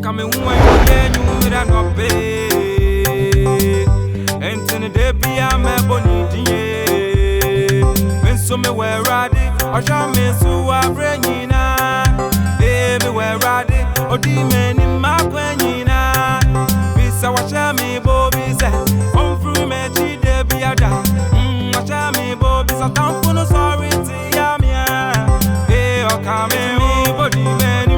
come in when you don't know pay. And in the day be a man bonity. When some were ready, or shall me so I bring in a baby were ready, or demon in my quenina. Visa watch me, Bobby said, on through me, there be a dad. Watch me, Bobby, so don't put no sorry to Yamia. Hey, or come in me, body man,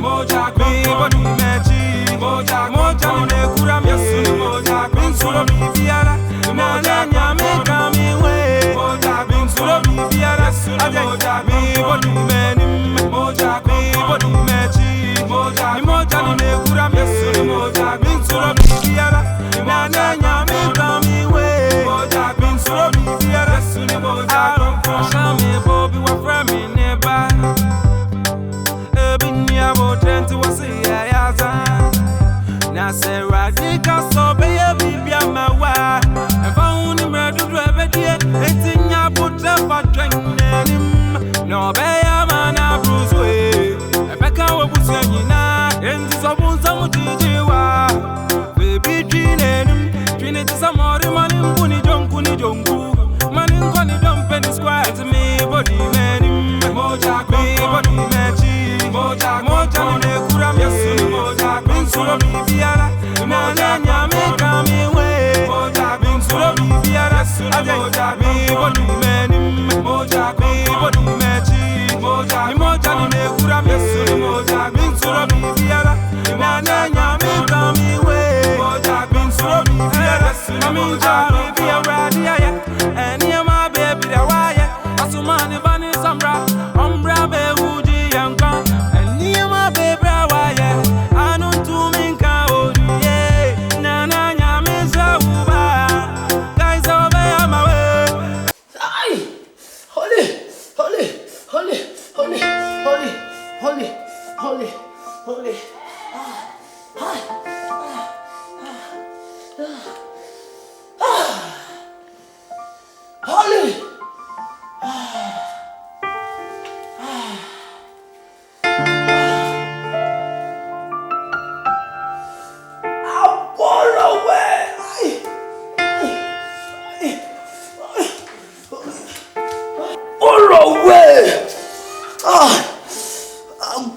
Moja, me, body magic, Moja, Moja, Kuram, yes, Moja, Pinsula, Bibiara, Nana, Yame, come away, Moja, Pinsula, Bibiara, Moja, me, body man, Moja, me, body magic, Moja, Moja, Kuram, yes, Moja, Pinsula, Bibiara, Nana, Yame, come away, Moja, Pinsula, Bibiara, Moja, Shami, Bobby, what from me nearby. To was a now say radical so be a baby my wife and found him ready to have a dear eating ya put up a drink no be a man a bruise way a becca was saying and this of some baby Trinity some more money kuni jonku money kuni don't penny square to me body man moja me body magic moja ne kuram yesu moja binsuro bibiara na nyame kami we moja binsuro bibiara moja me body man moja me body magic moja ne kuram yesu moja binsuro bibiara na nyame kami we moja binsuro bibiara kami ja bibiara dia and my baby da wire asumani bani samra ombra be uji yankan and my baby wire anu to minka oduye nana nyame zawuba guys over my way ay holy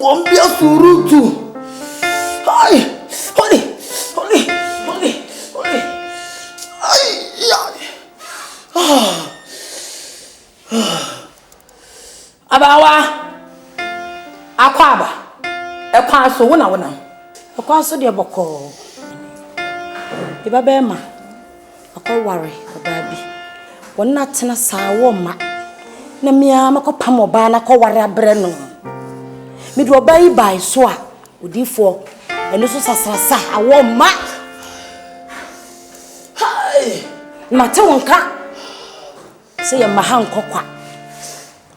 Bombia surutu. Ay, holy. Ay, yeah. Abawa. Akwaba. Ekwaso wona. Ekwaso de boko. Iba bema. Akware obabi. Wona tena sawo ma. Na mia makopam oba na kware abre no. Me do buy so a odifo eno so sasasa awo ma hai mate wonka se ye mahan kokwa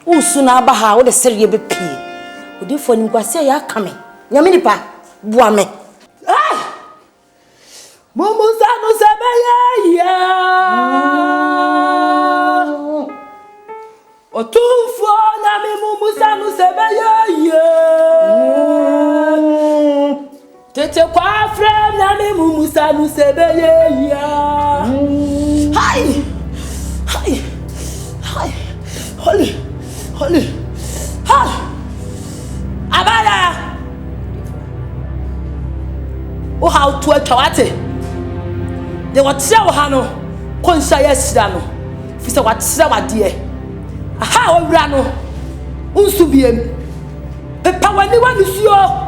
usu na aba ha wo de sere be pie odifo ni kwase ya kame nyame nipa bua me ah mumusa no sebeye ya otufo na me mumusa no sebeye ya tete kwa frem na me mumusa no sebeye ya hai holy ha abala o how to atwate de watia wo ha no konsa yesira no fisa watia wade aha owura no unsu biem pepa wani wani suo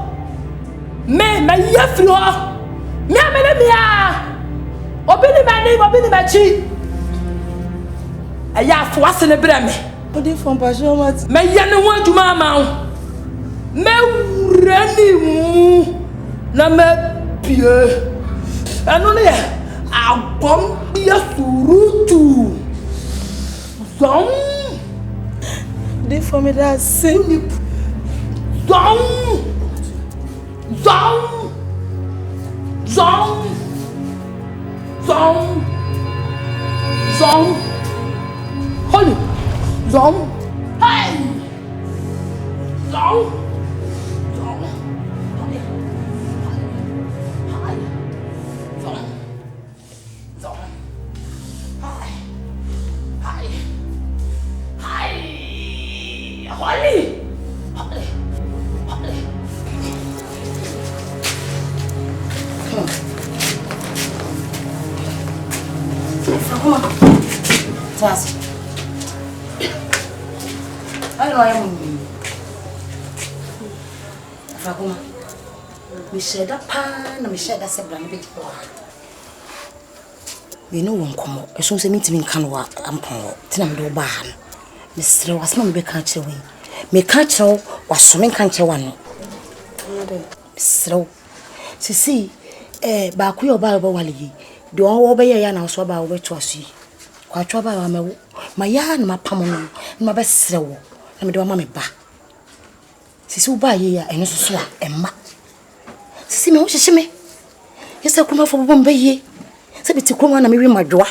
me yefri ho me amene mia obini machi aya fo asene bre me odi fon passion mat me ye ne ho adwuma ma wo me wura ni mu na me pie anu ne agbom ya surutu zom de for me that same zom holy zom hey zom Holly. Come on. Trust. I know I am. Faguma. Me share that pan, me share that sebra bit. Me no won komo. Eso se mitimi nkan wa ampon. Tina me do ba ha no. Me sere wasema me be kan kire we. Me kan kire waso me kan kire wa no. Sere. Sisi ba ku yo ba wale yi. De wo be ya na so ba wo beto asu. Kwa twa ba ma wo. Ma ya na mapam no. Na be sere wo. Na me de wa ma me ba. Sisi wo ba ye ya eno so a emma. Sisi me wo hyehye me. Yesa kuma fo bo mba ye. Se biti kuma na me wi madwa.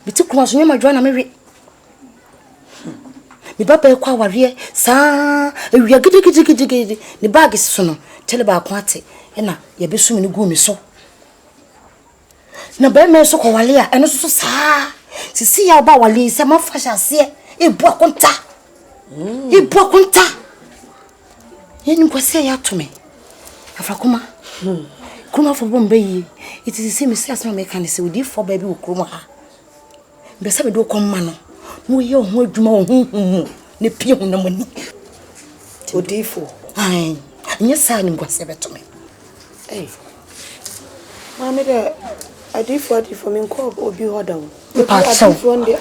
Biti kuma so nya madwa na me wi. Mi baba e kwa ware sa ewia gidi ni bag so no tele ba ko ate na ye besu me ni gu mi so na ba me so ko wale a eno so sa sisi ya ba wale se ma fa hyase e bu akonta ye ni kwase ya to me afra kuma kuma fo bombe yi it is see me say asma me kan se odi fo ba bi okuro ha be se be do ko ma no mo ye ho adwuma ho ne pie ho na mani odifo ai nye sa ni ngwase beto me Mama de adifo me nko obi hoda wo so sorry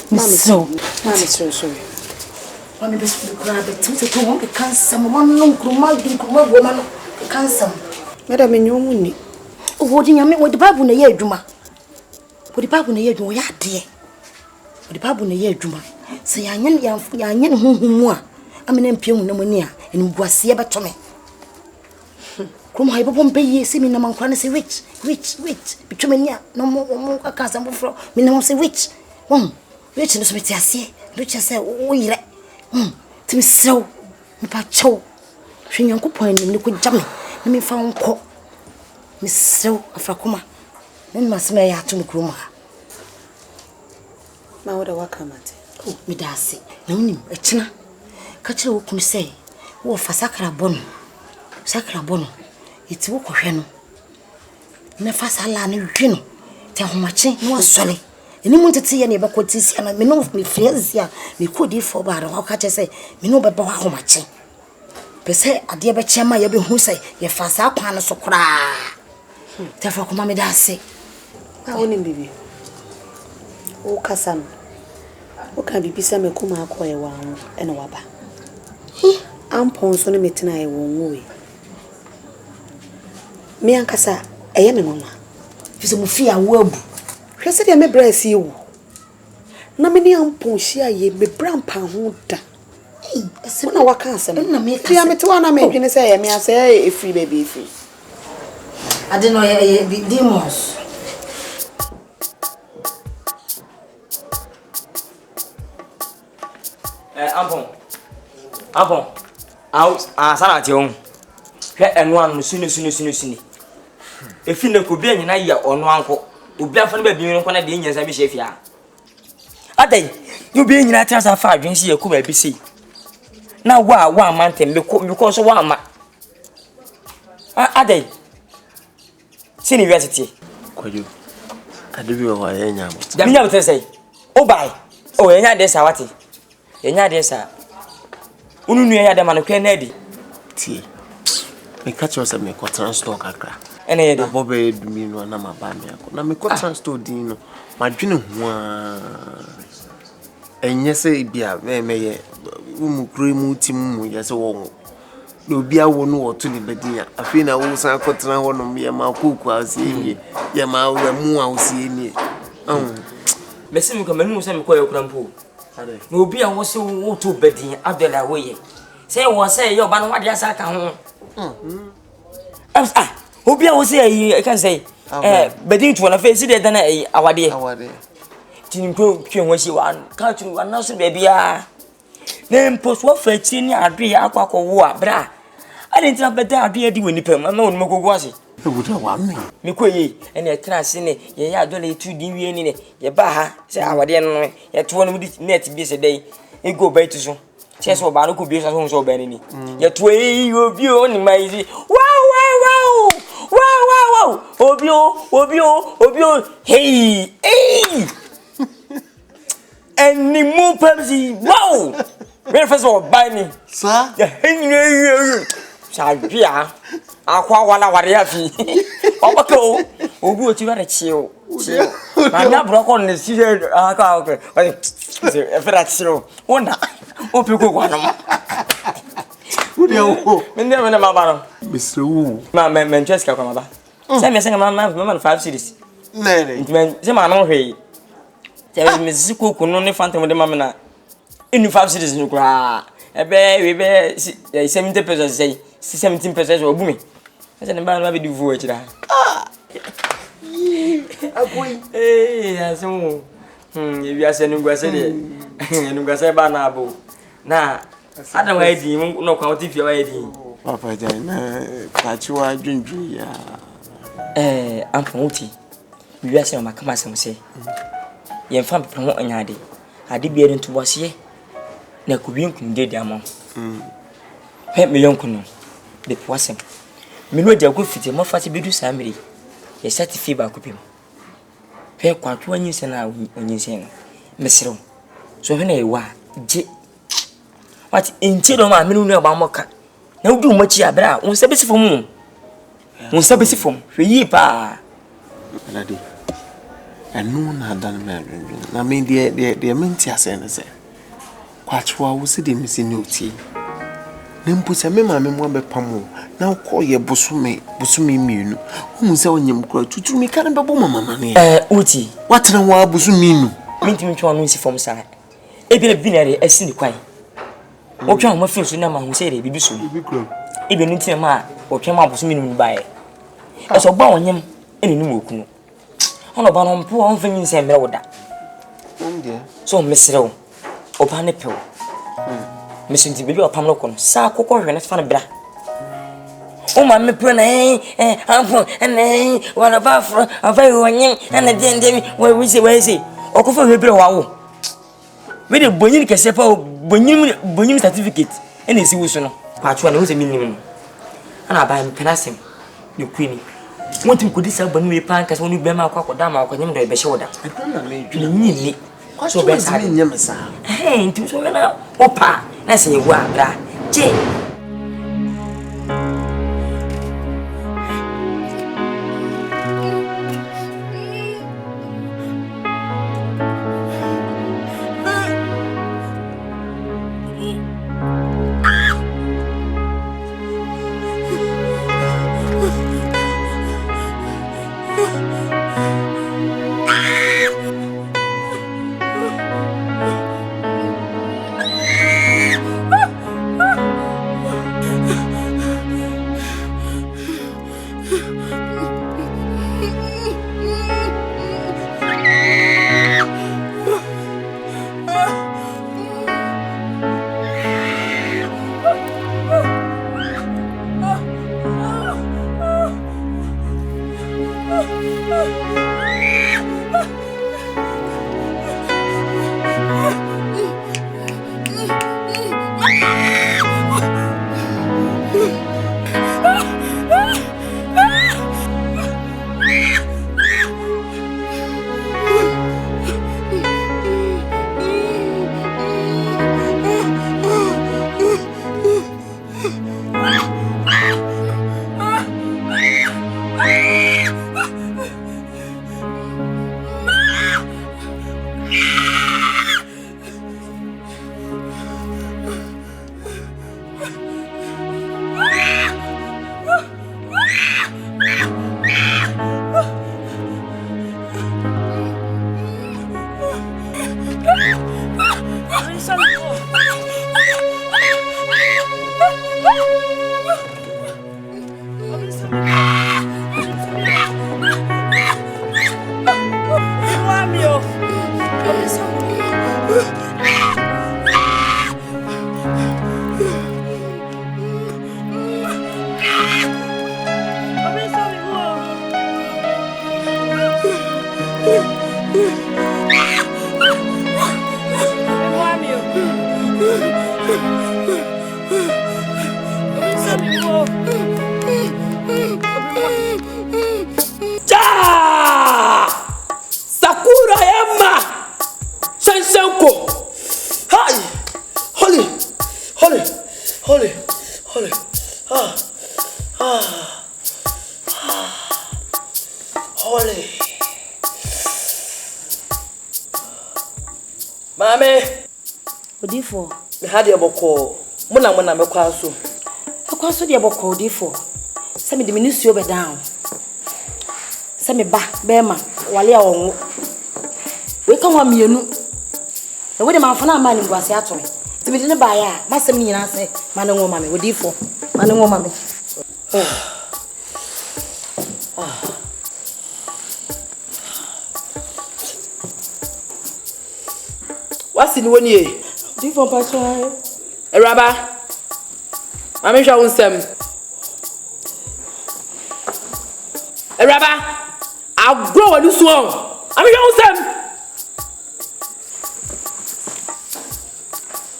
Mama be so grab it to won ke cancer mama no nkruma go ma no cancer Madam nyomu ni wo di nyame wo di babu na ye adwuma wo ya de wo di babu na ye adwuma se ya nyen huhumu a amene mpie hu na mani a eni buase beto me krum ha ibobom be yi se mi na mankra na se rich bitwemani a no mo akasa mo fro mi na mo se rich rich no so betiase rich se wo yire timi sew mi pa chow hwenyankopon ni ne ko jame ni mi fa nko mi sew afrakoma ni ma se me ya to krum ha ma woda wakamate mi dase na unim echina ka kire wo kun se wo fa sakra bono iti wo kohwe no me fa sala na hwe no te homache no asole eni mu tete ye na be kotisi na me no me friends ya me kodi fo ba ra ka che se me no be ba homache pese ade be chema ye be hu se ye fa sa kwa no so kra te fa kuma me dase ma woni bibi o kasam o kan bibi se me kuma akoye wa ho ene waba ampon so ne metina ye wo nwe me ankasa eye me mama fise mu fi awo abu hwese de me bra si ewu na me ni ampon hia ye me bra mpa ho da ese na waka asem na me ka ya mete wa na me dwene se ye me ase e free baby free ade no ye demons Ampon sana ti on hwe eno an suni efi na ko bia nyina ya ono anko obi afa na ba bi nko na de nyansa bi hye adai you be nyina ti asa fa adwen si yakuba bi sei na wa mantem me ko so wa ma adai sini university Kwadwo adebi o ya nya mo da minya betre sei o bai o nya de sa wati nya de sa unu ya de man kwen na di tie me catch us me ko transport kakra ene ye de bobe edumi no na maba me akọ na me ko transport din no madwene ho a enye se bia me ye umukure mu tim mu ye se wo do bia wo no woto ni bediya afi na wo san akotena ho no me ma koku asie ye ma wo mu a osie ni mesi mi ko menu se mi ko ye kurampo no obi a wo se wo to bedin adela wo ye se wo se yo ba no wade asa ka ho obi a wo se I can say bedin to na face de dana awade tin ko twen ho si wa ka tru na so be bia na mpo so fa chi ni ade ya akwakọ wo abra ade ntina beda ade adi woni pam ma woni magogo ase ebuda wa me ko ye ene trase ne ye ya adole etu din wie ni ne ye ba ha se awade no ye to no di net bi se dai e go bait so Say so ba no could be so benny. Yet way you view on my easy. Wow. Obio. Hey. And the more Pepsi. Wow. Very first of all, buy me. Sir? Sabia. Aqua wana wariafi. Obako. Obu otu wa chill. I'm not broken the season. Okay. If that's true. Wonder. Opiko wana. Mende mena mabaro. Mr. Wu. Manchester kwa maba. Say me say man 5 cities. Nene. Men say man no hwe. Say me siko kunu ne phantom de mamna. In 5 cities no kwa. Ebe we be 70% say 17% obu me. Say ne ba no be di vo akira. Akoy. Aso. Ebi ase nu gwa se de. Nu gwa se ba na abo. Na Adam wa edi no kwa otifi wa edi. Papa Jana, Pachiwa Junju ya. Amfoti. We are saying makama sem say. Ye mfa pepro ho anyade. Ade bia de ntubose na kubi nkunde de amon. He me yonkunu. De poasem. Me no dia go fiti mo fati bedu samiri. Ye certificate ba kopim. He kwatwo anyinse na onyinse no. Mesrew. So he na ewa je. What inti do ma me no ba moka. Na udu machi abra, unsa besi fom. Unsa besi fom. Hwe yi pa. Alade. Enu na dan me adwendwen. Na me de menti ase ne se. Kwatwa wo se de misi ne oti. Ne mpo se me ma me mo be pam na ko ye busumi mienu. Wo se onyem kura tutu mi kan be bo mama ne. Oti. Watena wa busumi nu. Minti mi twa no nsi fom sa. Ebi na binare asi ni kwai. Otwa mo feel so na ma hu se de bibi so. Ebe no ntia ma otwa ma busumi nu bae. Eso ba onyem eni nu okunu. Ono ba no mpo on fanyin se mere woda. Ndia. So mesrew. Oba ne pew. Mesinti bibi opam no kono. Sa kokko hwe na fa na bra. O ma me pro na ampo wana ba fro afai wonyem na dendemi we say. Okofa hwe bra wa wo. We de bonyin kese pa bonyin certificate ene esi wo so no. Kwatwa na wo se minim. Ana ba penasem. The queen. Want to could this up when we pan cause when you be ma kwa da ma kwa nyim do be shoda. Adona me Ni ni. So be sa nyem sa. Nti so na opa na se yewu abra. Je. Holy. Holy. Mame. Odifo. Me had your boko. Mona me kwaso. Akwaso de boko odifo. Se me de minisuo be down. Se me ba ma wale a wonwo. We kan wa mienu. Na we de manfo na amani ngwase ato me. Ti me de ne ba ya, masem ni nyina se mane ngo mame odifo. Mane ngo mame. What's in one year? Odifo pacho. Eraba. Mame hwa wonsem. Eraba. Agro wa dusu on. Mame hwa wonsem.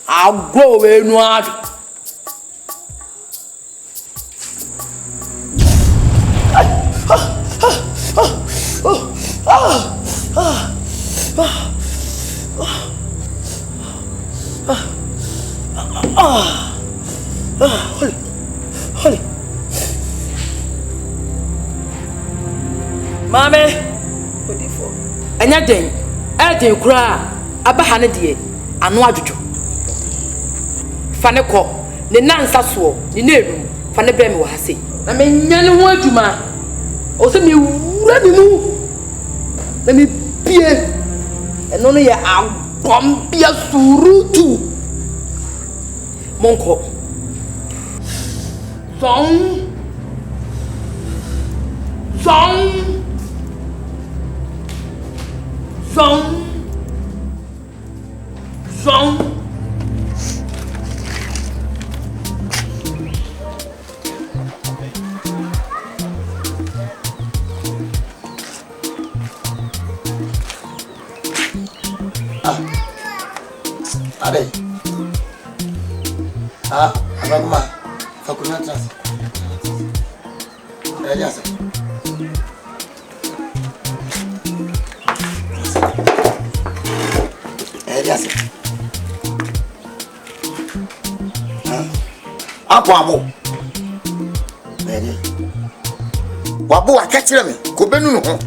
Agro we nu ad. Holy. Mame, odifo. Enya den. Eden kura abaha ne de anu adwodwo. Fa ne kɔ, ne nansa so, ne nenu, fa ne brɛ me wɔ ha sei. Na me nya ne ho adwuma. O se me wura ne nu. Na me pie. Eno no ye agom bia surutu. Monko. Song. Ade. Abaguma. Fakuna trans. Yes. Yes. Abo. Wabo akachire me. Ko benu no ho.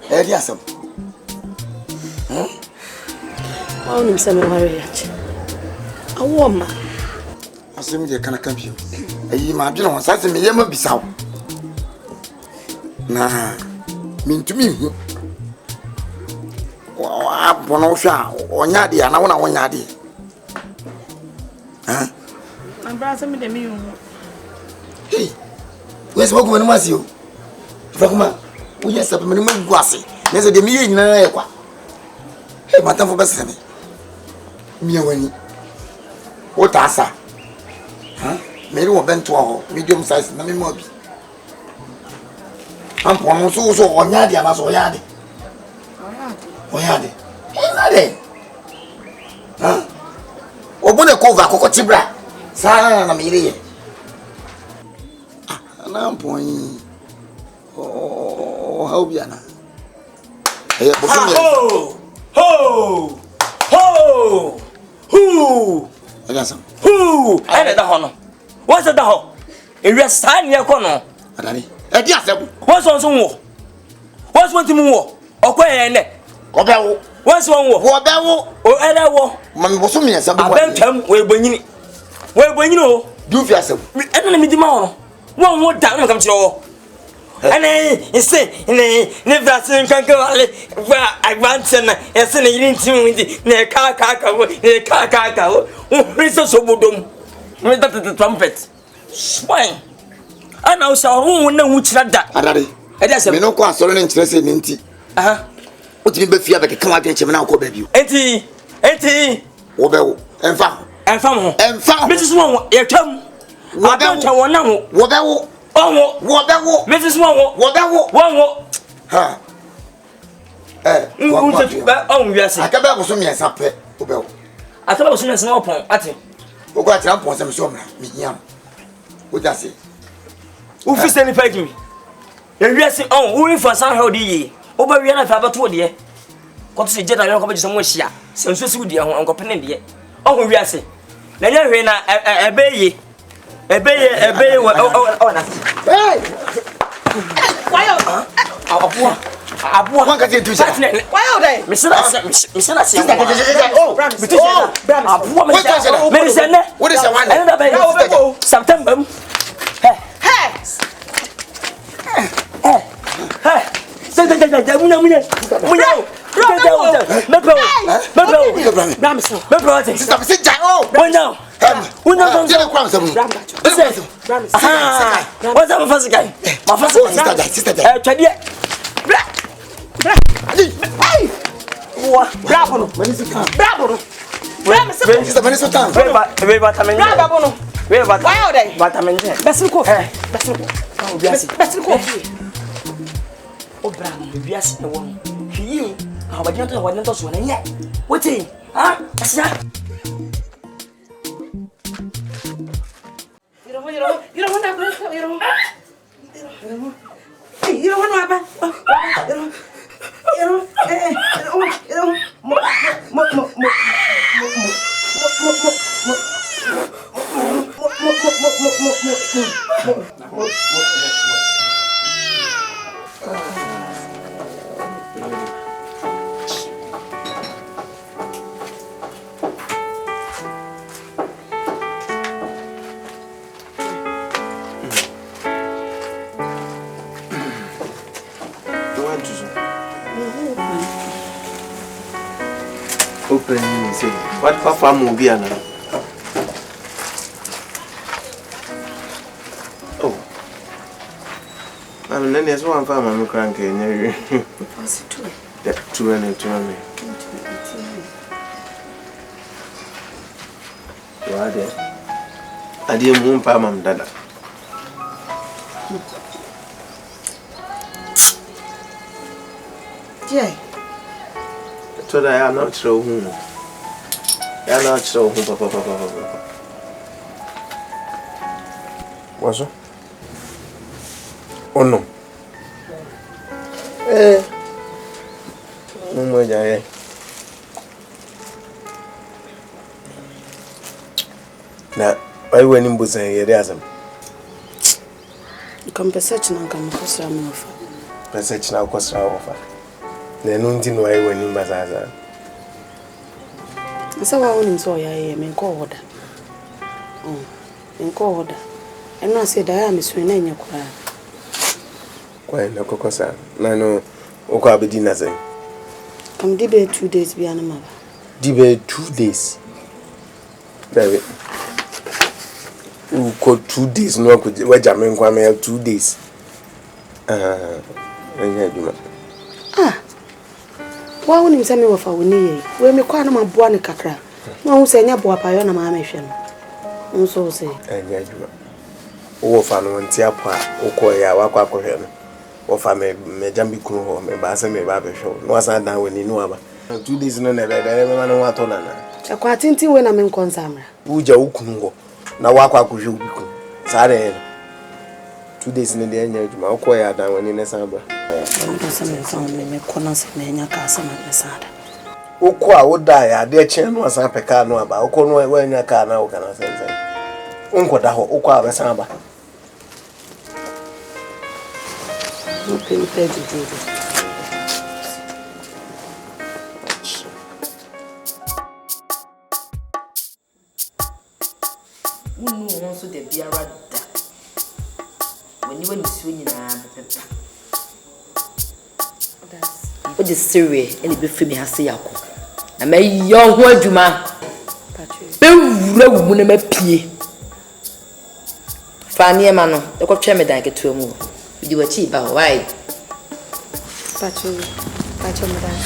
Yes. How nim se me worry yet. AWUOR ma. Asemi de kana kampio. Ayi ma adwene ho sase me yema bisawo. Na mintumi hu. Wa bono hwa onya de ana wona wonya de. Ambra se me de me hu. Hey. Wes boku manu masio. Fakuma, uye sape manu guase. Nese de mi ye nyina ye kwa. Hey, matamfo beseme. Miya wani. Wota asa. Meri wo bento ho, medium size na me mo bi. Ampo no so onya de ama so onya de. Ina de. Obune cover akoko tibra. Sa na me ye. Na ampo yi. How be ana? Eh, Who? Who? I da hono. What's the ho? E wi sa ne ko no. Adani. E di asebu. What's on so wo? What's want mu wo? Okoye ne. Obewo. What's on wo? Obewo. O ele wo. Mami boso mi asebu. Abentam we bonyini. We bonyini o. Du fi asebu. E na mi di ma ho. Won wo da na kam kire wo. Ane ise ne vrasin kanka wale wa agbanten na ese ne yirin tim windi ne ka wo ne ka wo riso sobodom me that the trumpet swine ana usha hu na hu kira da adare e dey say me no ko asoro ne nkire se ne nti o ti be fia be keka wa den na ko ba biu enti wo be wo enfa mo me ti so ye twam abanta wona ho wo be wo wo Mrs. Wo ha wiase akaba ko so mi ensa pe obewo akaba ko so mi ensa opon ate o ko ati ampon se me so mra mi hiam o jase o fi se ni pagi mi e wiase wo fa san ha odi yi o ba wi na fa ba to de ko to se jeda yo ko ba jisa mo hia se nso si odi ho anko pene de wiase na nya hwe na ebe yi Ebe oh na. Hey! Why Abuwa man ka je tu sa. Why are they? Misena si. Oh, Abuwa me say. Me say ne. What is your one? Ena be September. Hey. Say munya. How about you to one to one yet? What's it? Huh? You don't want that. You don't want Open, say, what Papa Mobiana? Oh, I'm then there's one farm I'm cranky. What's it doing? That 2 What there? I didn't move Pam Dada. Yeah. So that I am not sure whom. I am not sure who Papa. What's it? Oh no. No more, yeah. Now, why when you was saying there some compensation and come across your mouth. perception of cost offer. Then nothing why when you bazaar. So I won't so I am in order. Oh, in order. And I said I am swinging your cry. Why no cocosa? No, okay, be dinner. Come debate 2 days beyond a mother. Debate 2 days. David. You got 2 days, no, could wait a man come 2 days. Why wouldn't you send me with a winnie? Where me quite my boy cacra. No, say, your boy, I am a mission. So say, and yet, oh, fan one tiapa, or coya, waka, or family, may jambi crew, may bass and may barber show. No, I sat down when you know about 2 days, no, never, everyone want on. A quatinty when I'm in consumer. Uja ukungo, na waka kujubiku. Sare 2 days in the end, you might acquire down when in a summer. Me corners me nyaka sama pesada. Ukwa would die, a dear chain was a pecano about Okono when your car now can I say. Uncle Daho, Ukwa Besamba. Open page. Also the biara da. When you went swinging what the Syria and it be free me has say yako. I may young word you man. Be woman me pie. Fanny mano, the coach me dan get to a move. You were cheap, why? Pachu, madam.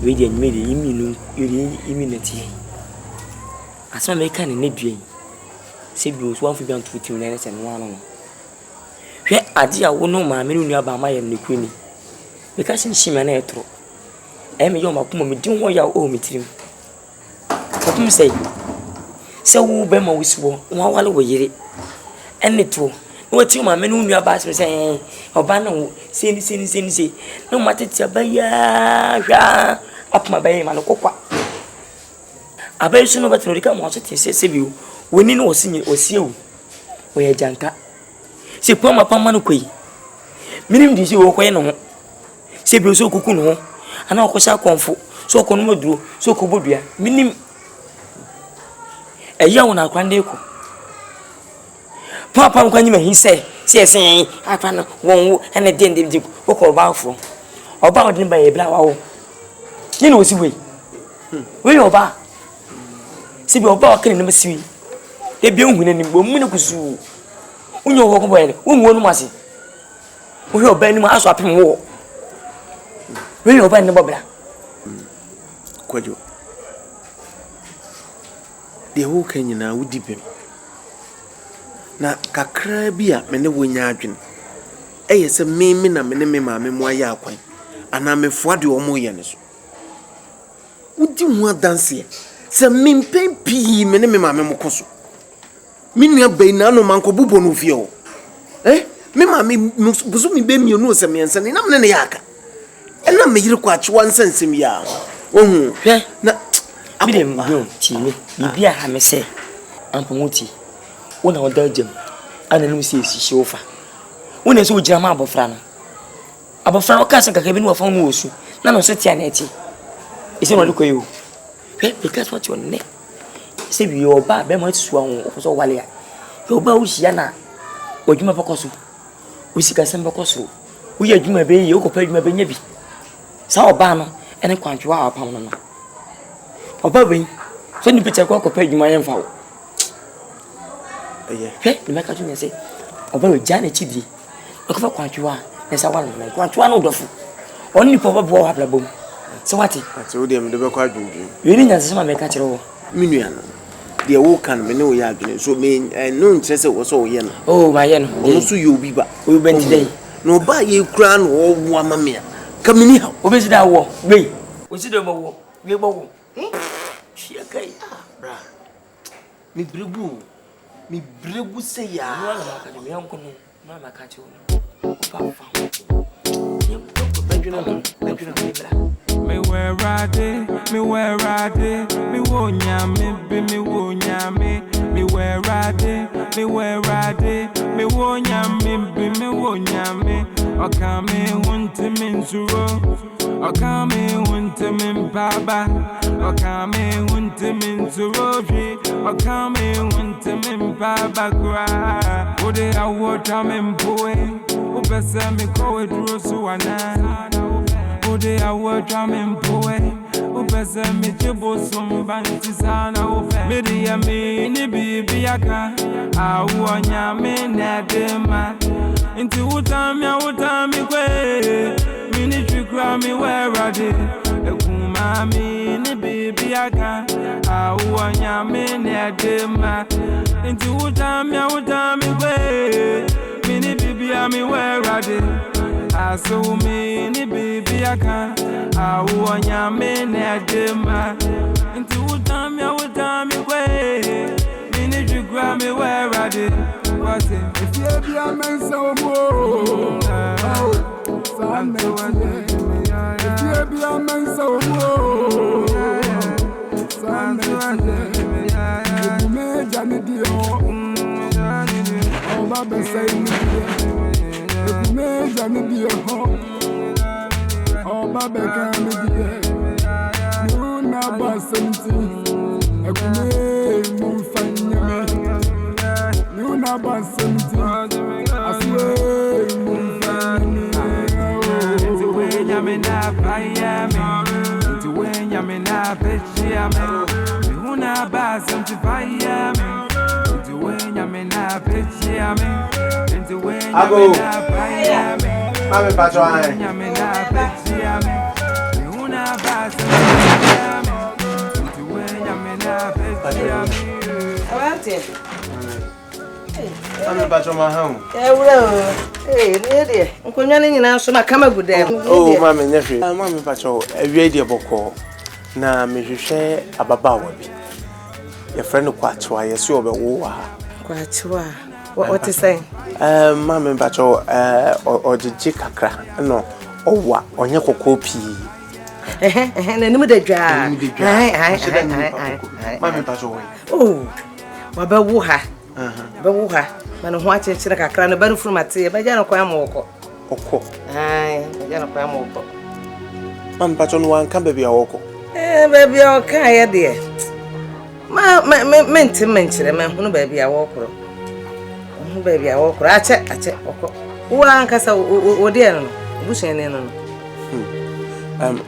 we dey me dey iminu immunity asma me kan ne dua se bi so anfu bi antu tim na se no ano hwe ade a wo no maame no nua ba ma ye ne kwani me ka sin shima na etro me yo makoma me din ho ya o me tirim otum say se wo be ma wisibo wo wale wo yire ene to no ti maame no nua ba se oba na wo se no matete ba ya hwa apma ba ye ma no kokwa abai suno batno rika mo so se bi woni no osiewu o ye janka se poma pama no koi minim di se wo koye no ho se bi so kuku no ho ana okosha konfo so kono maduro so kobodua minim eya wona kwande ko papa mo kwanyi mahi se apa no won ene de ko ko ba afo oba odin ba ye bla wawo ni no osiwe we oba sibi oba wakene no masiwi e bi ohun ni bo mu ne kusu unyo wo ko boye unwo no mase wo he oba ni ma aso apem wo we oba ni bobla Kwadwo de wo kanyina wudi bem na kakra bi a me ne wonya adwen eyese me na me ne me maame mo aye akwan ana me foade o mo ye ne so wudi ho adanse se mimpen pi me ne me maame mo koso minua bai na no manko bubo no fie o me maame buzu mi be mi no se me ense na me ne yaka ena me yire kwa chiwa nsensem ya ohun hwe na abidem go timi bibia ha me se ampomuti wona oda jam ana no se esi ofa wona se ogira ma abofra no ka sen kaka bi no fa no osu na no so tia na eti ise no de koyo because what you ne say bi oba be ma tsu ahun so wale ya oba wo hia na odwuma pokoso wo sika sem pokoso wo ye adwuma be ye wo kopa adwuma be nya bi sa oba no ene kwantwa apam no oba be so ni picture ko kopa adwuma ye mfa wo ni maka tu me say oba we jana chidi ko fa kwantwa na sa wale na kwantwa no dofo oni popo bo wa blabom so what ati o de me de be kwa dwudwu yeni nyanse sama me ka kire wo minua no de wo kan me ne wo ya adwene so me no ntrese wo so wo ye no oh ma ye no ono so ye obi ba o be ntidai no ba ye kura no wo ama me a ka mini ha o be sida wo be o sida mo wo we bo wo hia kai bra mi bregu se ya no ala ka me yanko no ma ma ka ti wo pa ni ko be dwena bra me where I did, me where I did, me wo nyame, be me wo nyame, me where I did, me where I did, me wo nyame, be me wo nyame. Okame wunte min zuro, okame wunte min baba, okame wunte min zuro, okame wunte min baba gra. Ode AWUOR tamen boy, upese me kowe duro suwana. Ode AWUOR tamen boy, upese me chibo sumbanti sana ufe. Midi ya ni bibi yaka, AWUOR nyame nedema. Inti utami kwe, mini chukra mi wera de. Ekumami ni bibi yaka, AWUOR nyame nedema. Inti utami kwe, mini bibi ya mi wera de. Aso me ni bibi yaka, AWUOR nyame nedema. Inti utami kwe, mini chukra mi wera de. If you be a man so more, if you be a man so more, you may Johnny Dio, oh, Baba say, you may Johnny Dio, oh, Baba can be you never something, I can move fine. You never something. I swear, it's the way I'm not fire, it's the way I'm not fire. You never something fire, it's the way I'm not fire, it's the way I'm not fire. I'm a patron. You never something. I'm about to my home. Hey, Uncle Yanni, now so I come up with them. Oh, Mamma, nephew, Mamma Patrol, a radio book. Now, Miss Share a baba. Your friend of Kwadwo, I saw the war. Kwadwo. What is saying? Mamma Patrol, or the Jikakra. No, oh, what on your copy. And the name of the jar. Mamma Patrol. Oh, Wabawaha. Bawaha. Man, watching Chiraka, and a better from my tea, but Jano Quamoko. Aye, Jano Quamoko. Mamma Patrol, one can be a walk. Baby, okay, dear. Meant to mention a man who baby I walk. Baby I walk. I check. One cassa or dear, bush and in.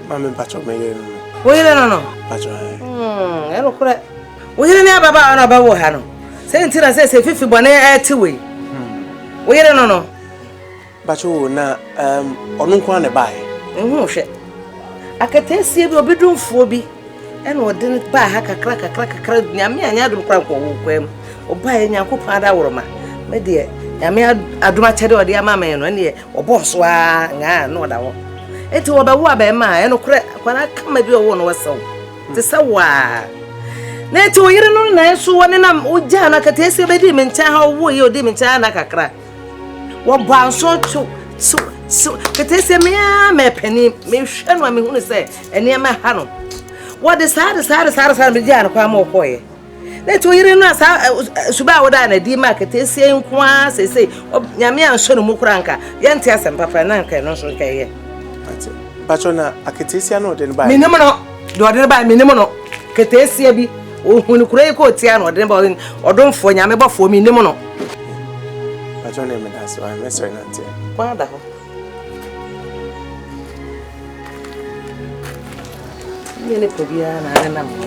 Mamma Patrol, may we don't know. Patrol. I don't cry. We didn't have about Hano. Saint Tina says if you bonnet two way. We don't know. Patrol, now, on one buy. Shit. I can tell you your bedroom for me. And what didn't buy a crack, Yammy and Yadu Crank or buy a Yanko Pada Roma. My dear, Yammy, I do my cheddar or dear mamma and year or boss. Why, no, that one. It's all about what by my and crack when I come at your own was so. The Sawa. Neto, you don't know, so one and I'm Ujana can tell you, baby, and how will your demon China crack. What bound so Katese me penny me shan wa me hunu say ene ma ha no what is hard be jana kwa mo koye na to yire no asa suba woda na di ma katese nkwa say nyame anso no mukuranka yente asem papa na nka no so nkaye Patrona akatese no de ba minimo no de ba minimo no katese bi o hunu kura ko tia no de ba odonfo nyame bofo minimo no Patrona me da so I'm sorry nanti kwa da ho Yene pobia na na mo.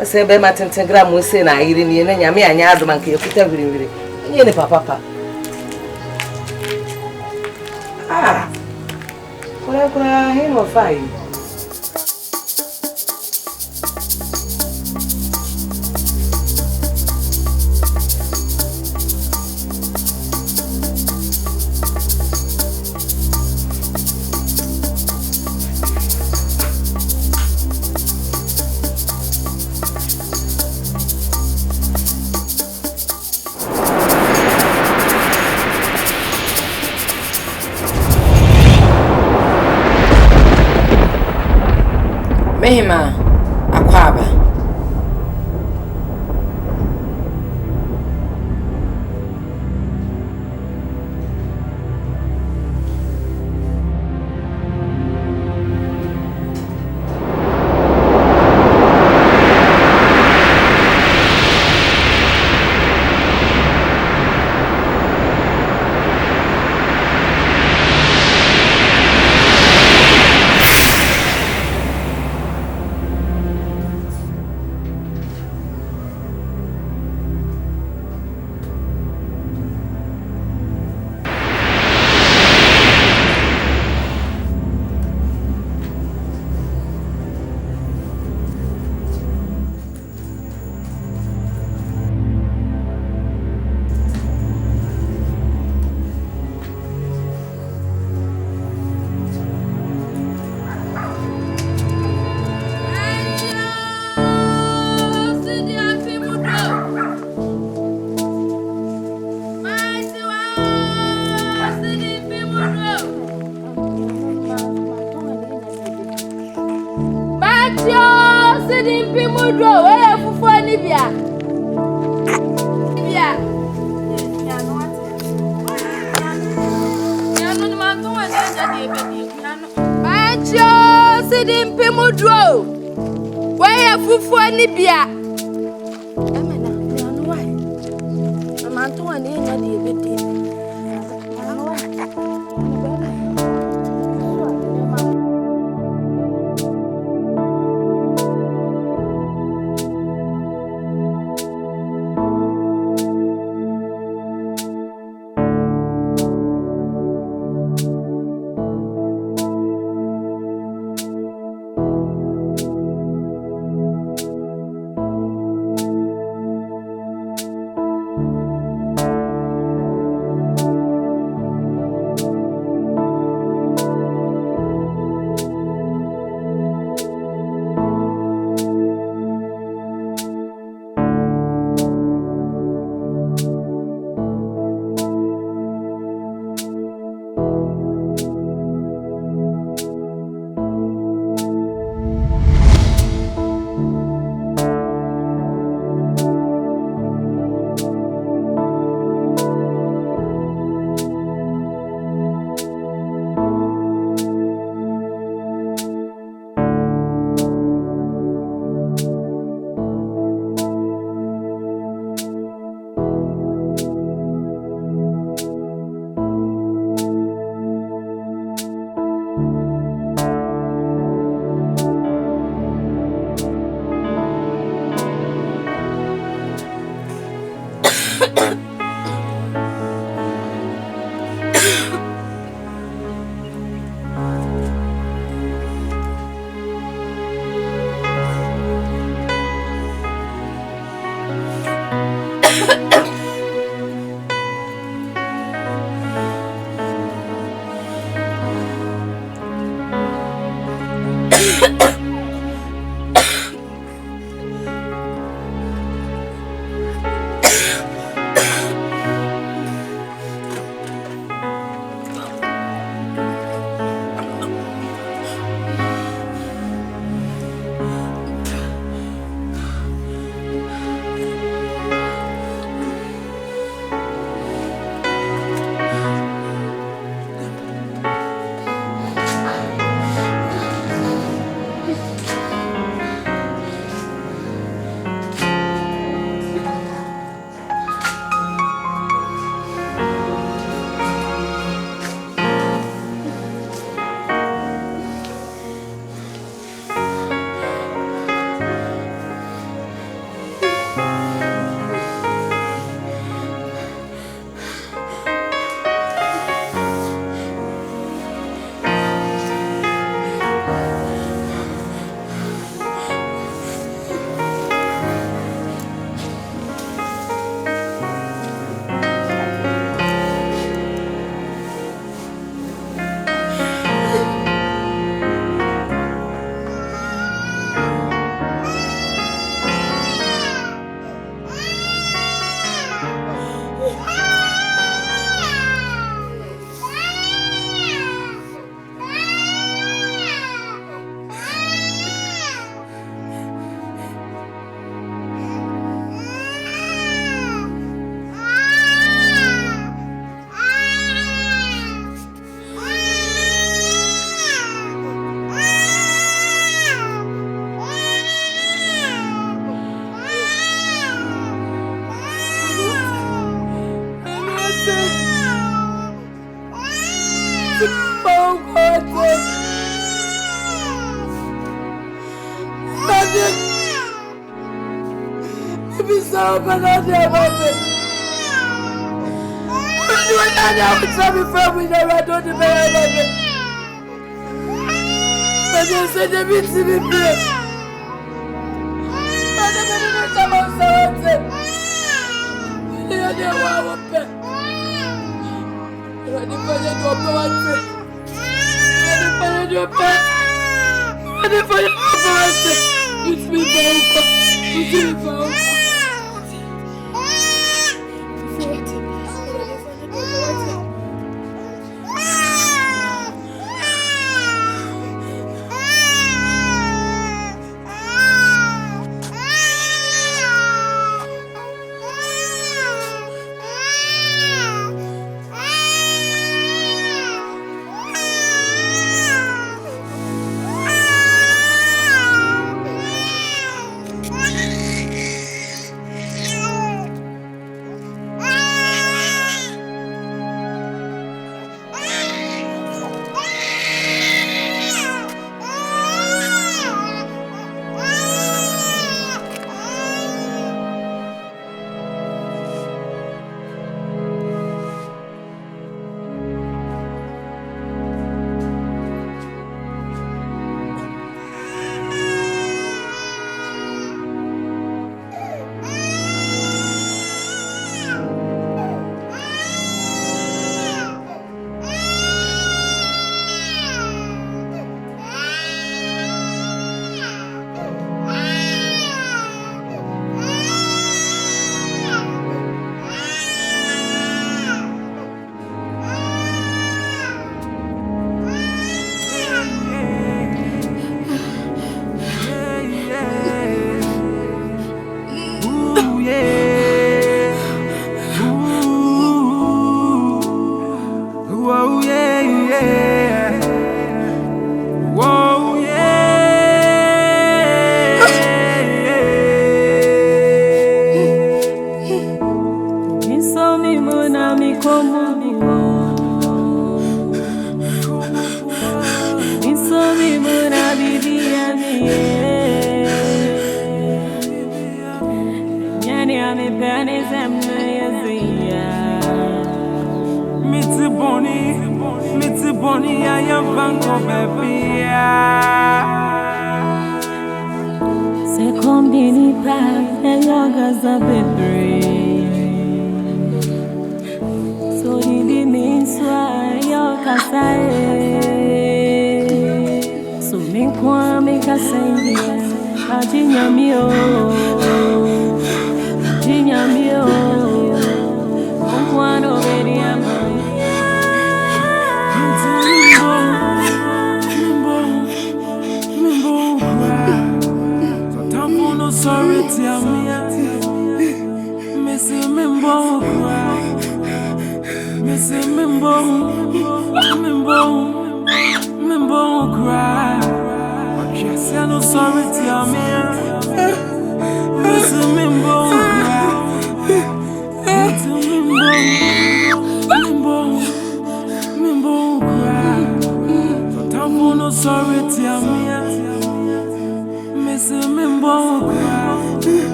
Ese be ma tentegram we say na yiri ni na nyame anya adoma nke ekuta hwiriwiri. Yene papa. Ah. Kura he no fai. Mehima akwaba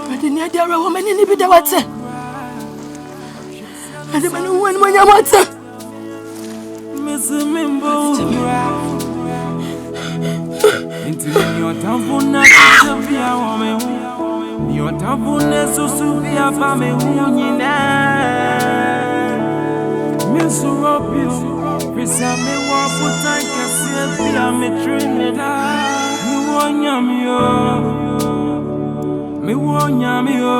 I didn't hear a woman in the water. I don't know when you want to. Miss Mimbo. Into your tampon, Sophia woman. Your tampon, Sophia family. Miss Robio. Presame wa putanka Sophia me trinida. Me wonyami yo.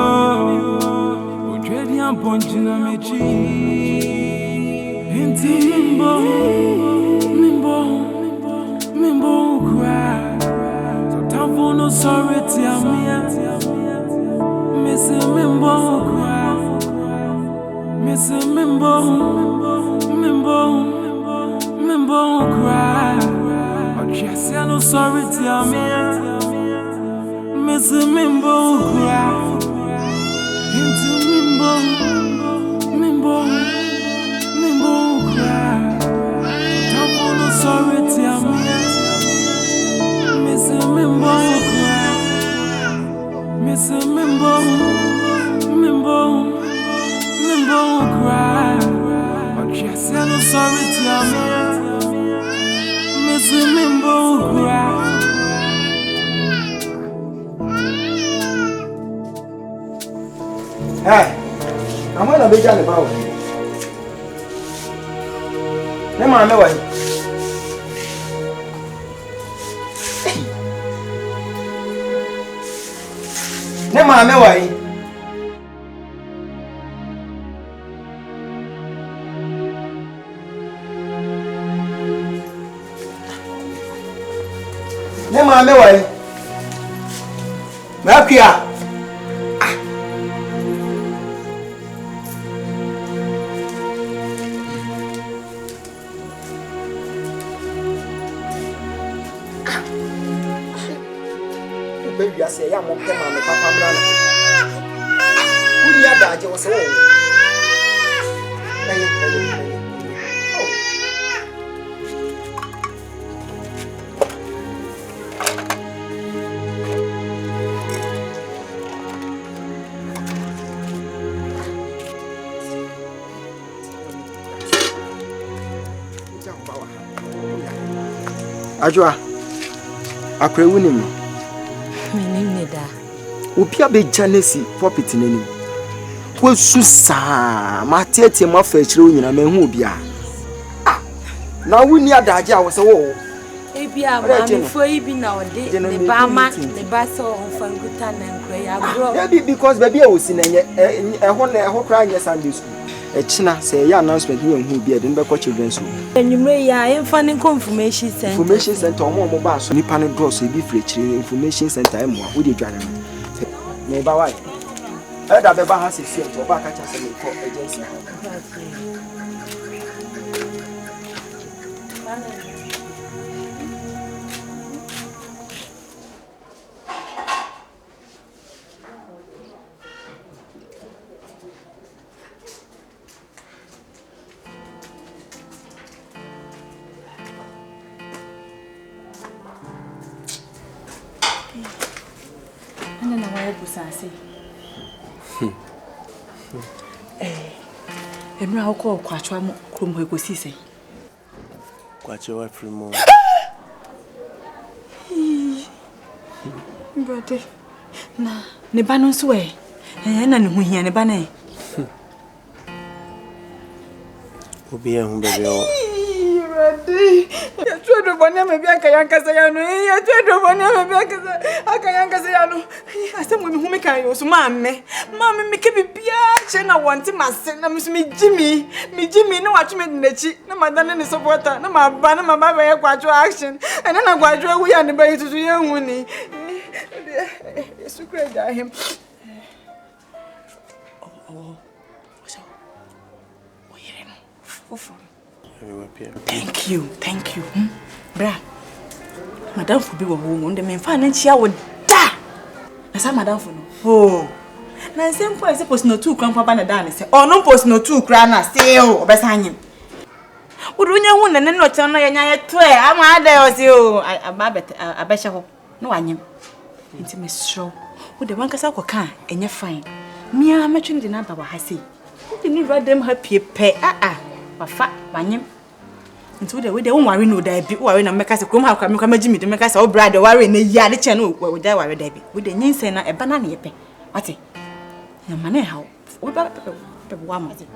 Ujedi amponjina mechi. Inti mimbo cry. So time no sorry tia mia. Miss mimbo cry. Miss mimbo cry. Just no sorry tia mia. Miss mimbo cry. Into mimbo cry. Don't no sorry tia mia. Miss mimbo cry. Miss mimbo cry. Just no sorry tia mia. Miss mimbo cry. Hey, I'm going to be done about it. Ne MAAME wa. Ne MAAME wa. Ne MAAME wa. Makia. Baby, I say, I'm okay, MAAME, Papa, Brana. Who do you have that? Was all. Ajua, akwe wunim. Menim ne da. Opia be janesi property nani. Wo susa, matete ma fa chire nyina ma hu obia. Ah, na wuni adaje a wo se wo. Ebia MAAME fo ibi na ode ne ba ma ne ba so onfanguta na nkwa ya bro. Maybe because baby e wosi na nye ho kra nye Sunday school. Echina say ya announcement we hu bia de be ko children school. Enyumre ya emfa ne confirmation center. Information center omo ba so nipa ne draw so e bi free chire information center e mo a wo de dwane me ba why e da be ba ha se fie to ba ka cha se me ko agency. Na wa busase enura hoko kwatwa krom ho ekosise Kwache wa frimo brother na ne ba no nso na ne ho hia ne ba na obi ehun bebe o brother ya tudo bonia me bia kayankasa ya no ya tudo bonia me bia akayankasa ya no asemu me hu me kan yo so MAAME me ke bibia che na wonte mase na me so me jimi na watwe me nachi na madane ne supporter na maba na maba be kwajo action ena na kwajo ewu ya ne ba yitutu ye hu ni sukre da him Thank you. Bra. Madam fu bi wo ho ndem mfa na chia wo da. Na sa madam fu no. Oh. Na nsem po ese post no 2 kran papa na da na se. Oh no post no 2 kran na still obesa anyim. Udunya hu na no chen no ya nya ye to e ama ada yo se o ababet abehye ho. No anyim. It's a straw. With the one case I can, and you're fine. Me, I'm mentioning the number of Hassie. You need rather them happy pay. But fat, Banyam. Into the way they won't worry no Debbie, worrying and make us a come out, come Jimmy to make us all bride or worry in a yard channel where we die worry Debbie. With the name saying a banana pay. What's it? Your money how? What about the one was it?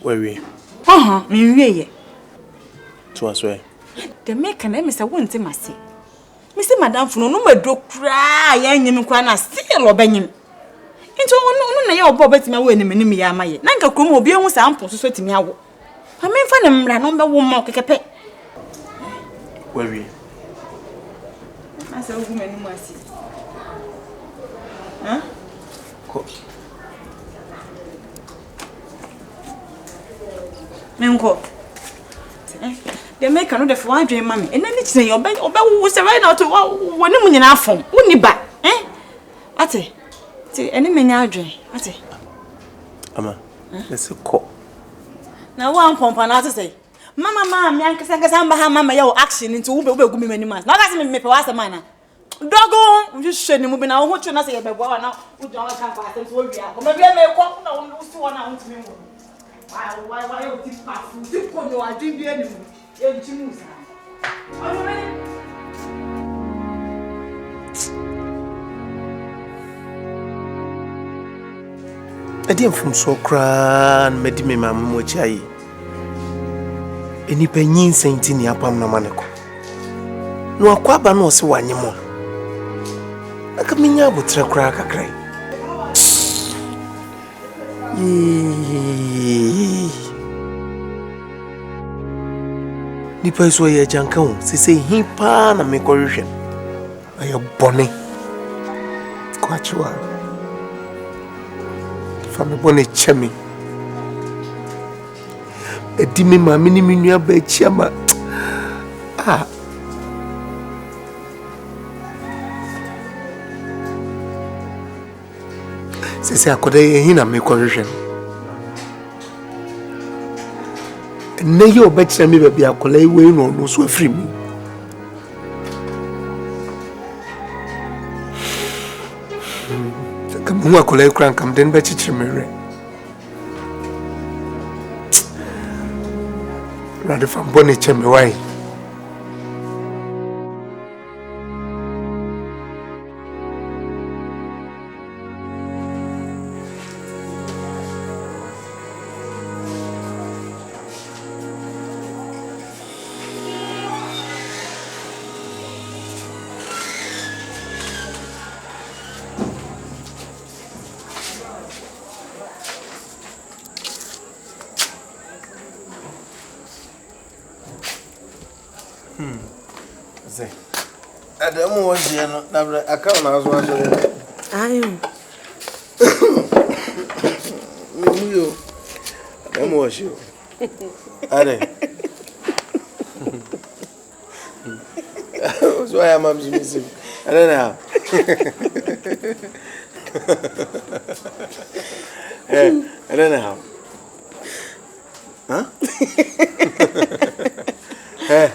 Where we? Me. To us way. The make an Mr. Won't must say. Mr. Madame for no more do cry, and you can still obey him. Into no, your Bobbet my way in the Miami. Nanka Kumo be almost ample to sweat me out. I mean, find them number one more cape. Where we? I said, woman, mercy. Huh? Menko. They make another for one dream, mammy, and then it's your bed or was right out to one woman in phone. Wouldn't you back? Ate, any man dream. Ate. Ama, let's go. Now, one pump and to say, Mamma, Mamma, your action into Uber many months. Not as me for manner. Doggo, you shouldn't move now. What you not say about one now? Would you not have passed to maybe I may walk now and lose one out to me. Why you think past? You put no I drink the enemy. You're Jimmy's. I didn't from so cran, made me my mochai. Any penny saint in Yapam Namanako. No, a quaba no so one more. I come in here with a crack a cry. Nipa is where a junko, say him pan and make correction. I am bonny. Quachua. From the bonnet chemmy. A dimmy, my mini bed chama. Ah. Say, I could hear him make correction. And now you bet me be a colleague way no so free me. Come on, colleague crank, come then bet you me. Rather from bonnet chemmy, why? Adamu was here, Akan was one. I am. You. Adamu was you. Are. That's why I'm missing. I don't know. I don't know how. Huh? Hey.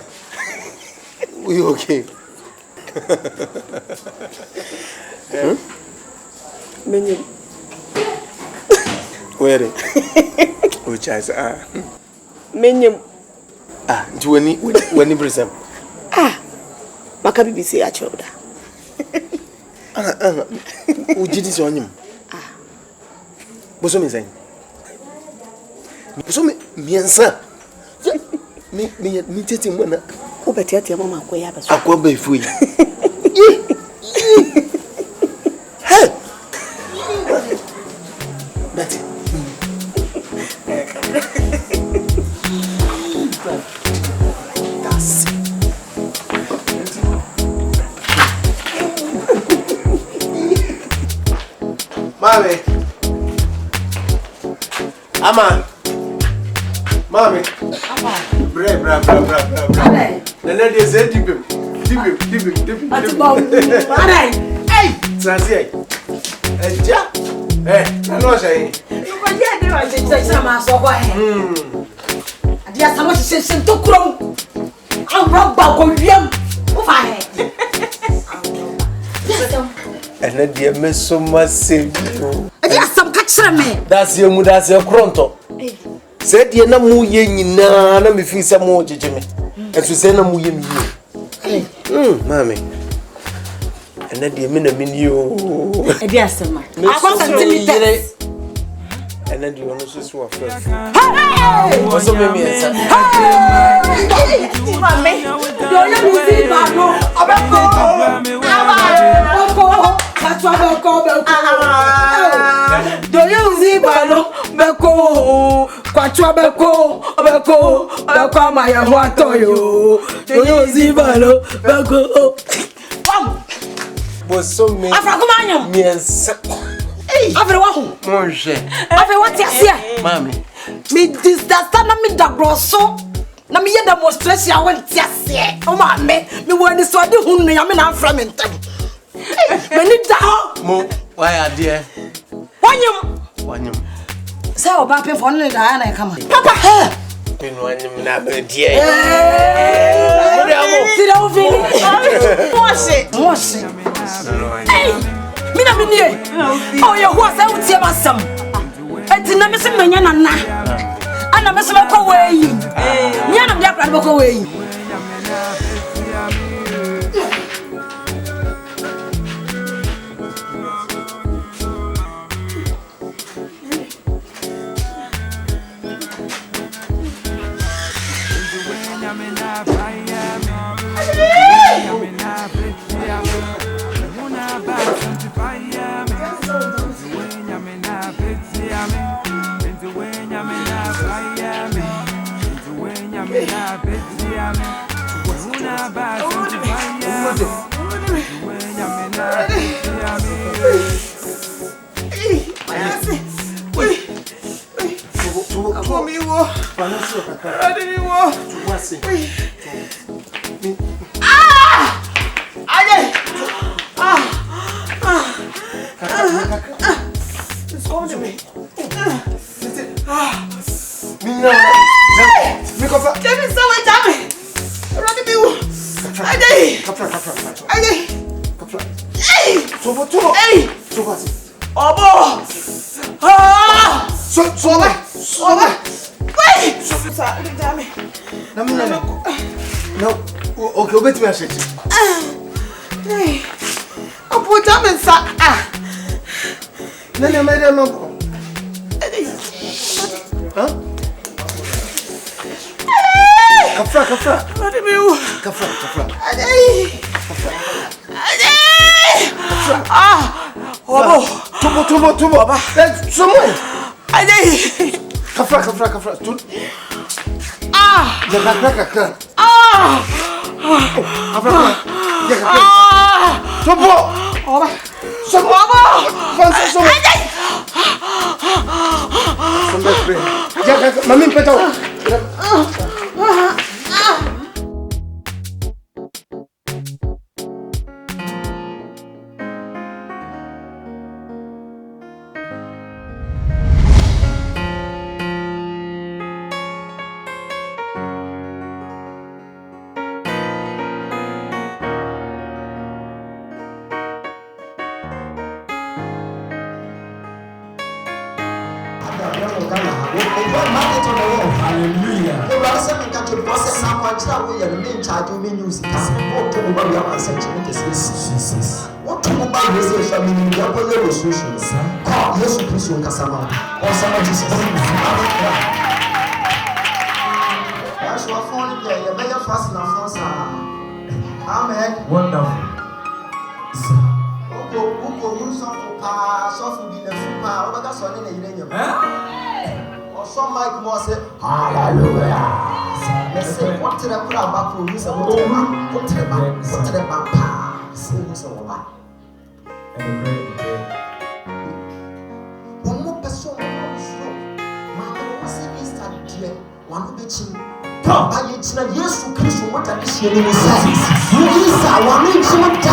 We okay? Menu. Where? Which is Menu. When you present. Makabi be say a childa. Ujidi on him. Bosom is saying. Bosom, me and sir. Me taking one. Who better tell Mamma where I was. I go be free. Betty. That's Mommy. Ama. Mommy. Bra. The lady said dip him. Hey, Transi. Ja. I know say. You can hear them I say some so why. Dia samo se to krom. An roba go wiem. And then the me so massive. Yes, some catch me. That's your cronto. Said ye na mu ye nyina na me fi some more jejeme. And so say na mu ye mi. Mommy. And then the me na me you. Yes, some. I and then you want to see what first. Hey! What's up, baby? Hey! Mommy, don't you see Bano? Don't you see Bano? Beko, Kwadwo Beko, my Watoyo. Don't you see Bano? Beko. Was so me. Afrakumanyam. Yes. Afrawahu. Monje. What you say? Mommy. Me this that na me da grosso. Na me ye demonstration I went say. Oh man, me when so de hu no ya me na afra me ntam. Me ni da ho. Mo, why are there? Wanyum. Say oba pe for no da na come. Papa. Pin wanyum na be there. See that feeling? Wash it. Hey. Me na me nie. Oh you who say utie masam. Enti na me se manya na. Ana me se ko we. Nya na me akra ko we. Okay, wait me a second. Put them in sack. No. Huh? Kafra. What do you? Kafra. Tubo. Someone. Kafra. Amen. Wonderful. Some Mike Moss say, hallelujah. Let's say, what to the crowd back to you? What to the back? Say, so what? And the great. One more person, Mama was in this time, one of the chin. By it's not yes to Christian, what I see in the size. You is our name, so much.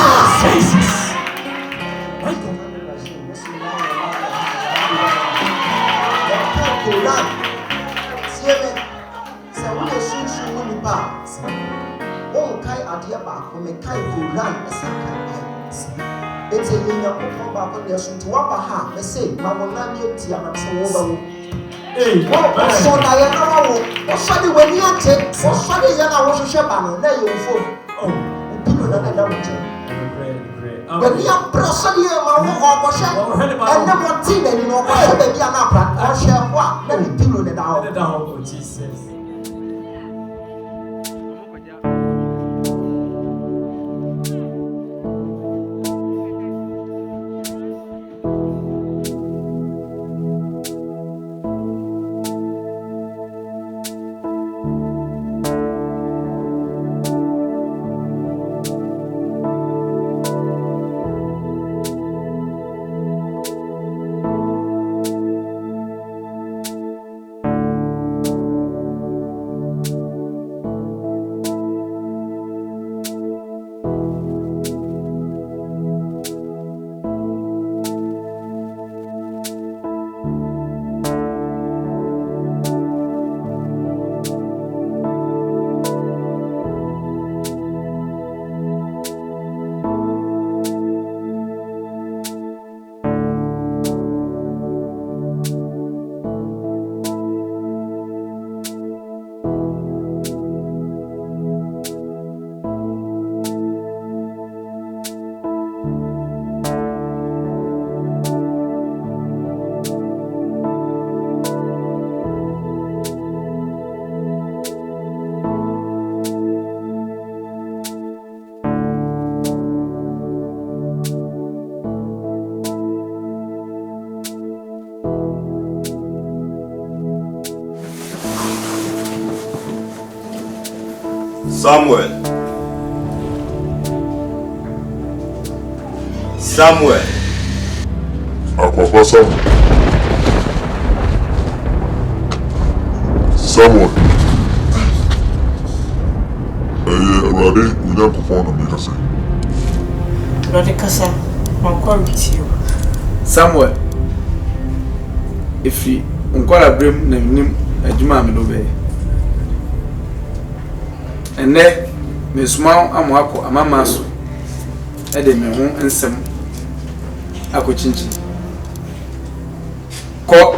Oh, Kai Adia back, when Kai Kuran, It's a young woman back on the assumption to what I say, Mamma, tia, and so over. Hey, what so Diana? What's funny when you take? What's funny? I was a shepherd, there you phone. Oh, people that don't. When you are prosperous, you are and then what thing that you know, baby, I'm not or share what? Let me do it out. Jesus. Samuel. Papa Samuel. Ready? We don't perform the make us. Ready, Kasa. I'm calling with you. Samuel. If you unquara brim name a juma me dobe. And there, Miss Mao Amwako, a mamma's. I did my home and some. I could change it. Call.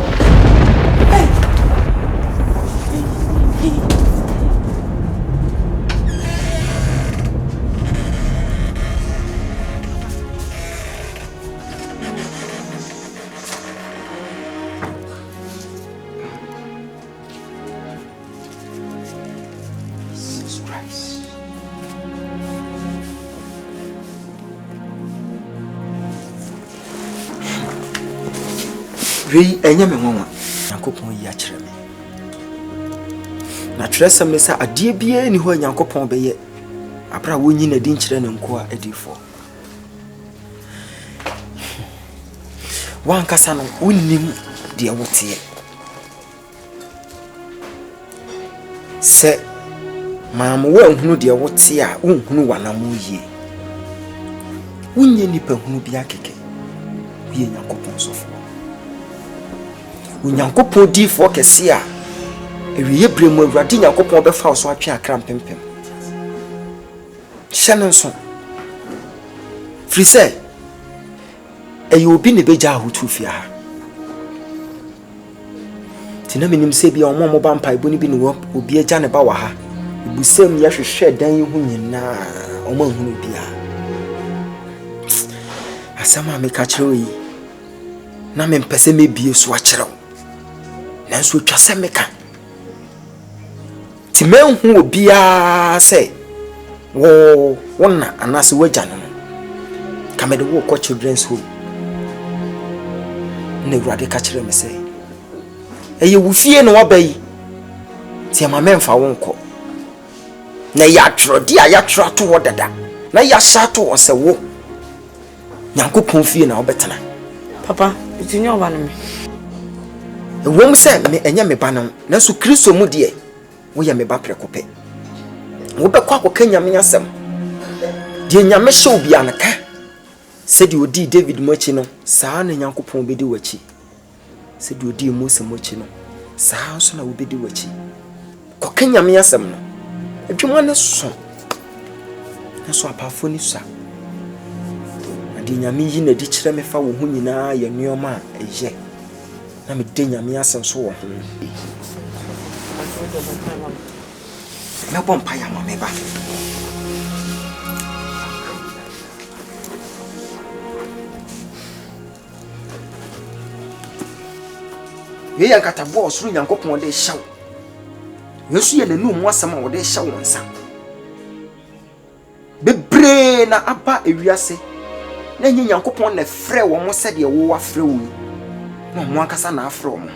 Ri enya me nwanwa Nyankopon yi akire me na tresem ne sa ade bia ni ho Nyankopon beye abra wonyi na din kire ne nko a edifo wan kasa no wonnim de wote se maam wo hunu de wote a wonhunu wanamo yie wonye nipa hunu bia keke wie Nyankopon sofo Unyankopon di fo kese a ewiye bremu awurade Nyankopon be fa so atwe akra mpempem shanonso frise eyo obi ne beja ahotu fia ha tina menim se bia omo ba mpa ibo ni bi no obi agya ne ba wa ha ibusam ya hwehwe dan yi hu nyina omo hunu bia asama me ka kire yi na me mpese me bie so akire nanso twase meka ti menhu obia se wo wona anase wagya no kamede wo ko children's home ne wurade ka kire me se eye wo fie no wabai ti ama memfa wo nko na ya trodi a ya trato wo dada na ya shato wo se wo Nyankopon fie na obetena papa itinyo ba no me wom se me enya me ba no na so Kristo mu de wo ya me ba prekope wo be kwa akwa nyame asem de nyame hye obi anaka se de odi David mochi no saa na Nyankopon be di wachi se de odi Mose mochi no saa so na wo be di wachi kwa nyame asem no adwuma ne so na so apafo ni sa de nyame yi na di kyerɛ me fa wo hu nyinaa yɛ nneɔma a ɛyɛ na me de nyame asɛm so wɔ ho mɛbɔ mpa ya ma me ba ye ya katabo osuru nyankopon de hyaw yesu ye nanu mu asɛm a wo de hyaw nsa bebre na aba ewiase na nye nyankopon na frɛ wo mo sɛ de wo afrɛ wo na mo ankasa na afrɛ wo mo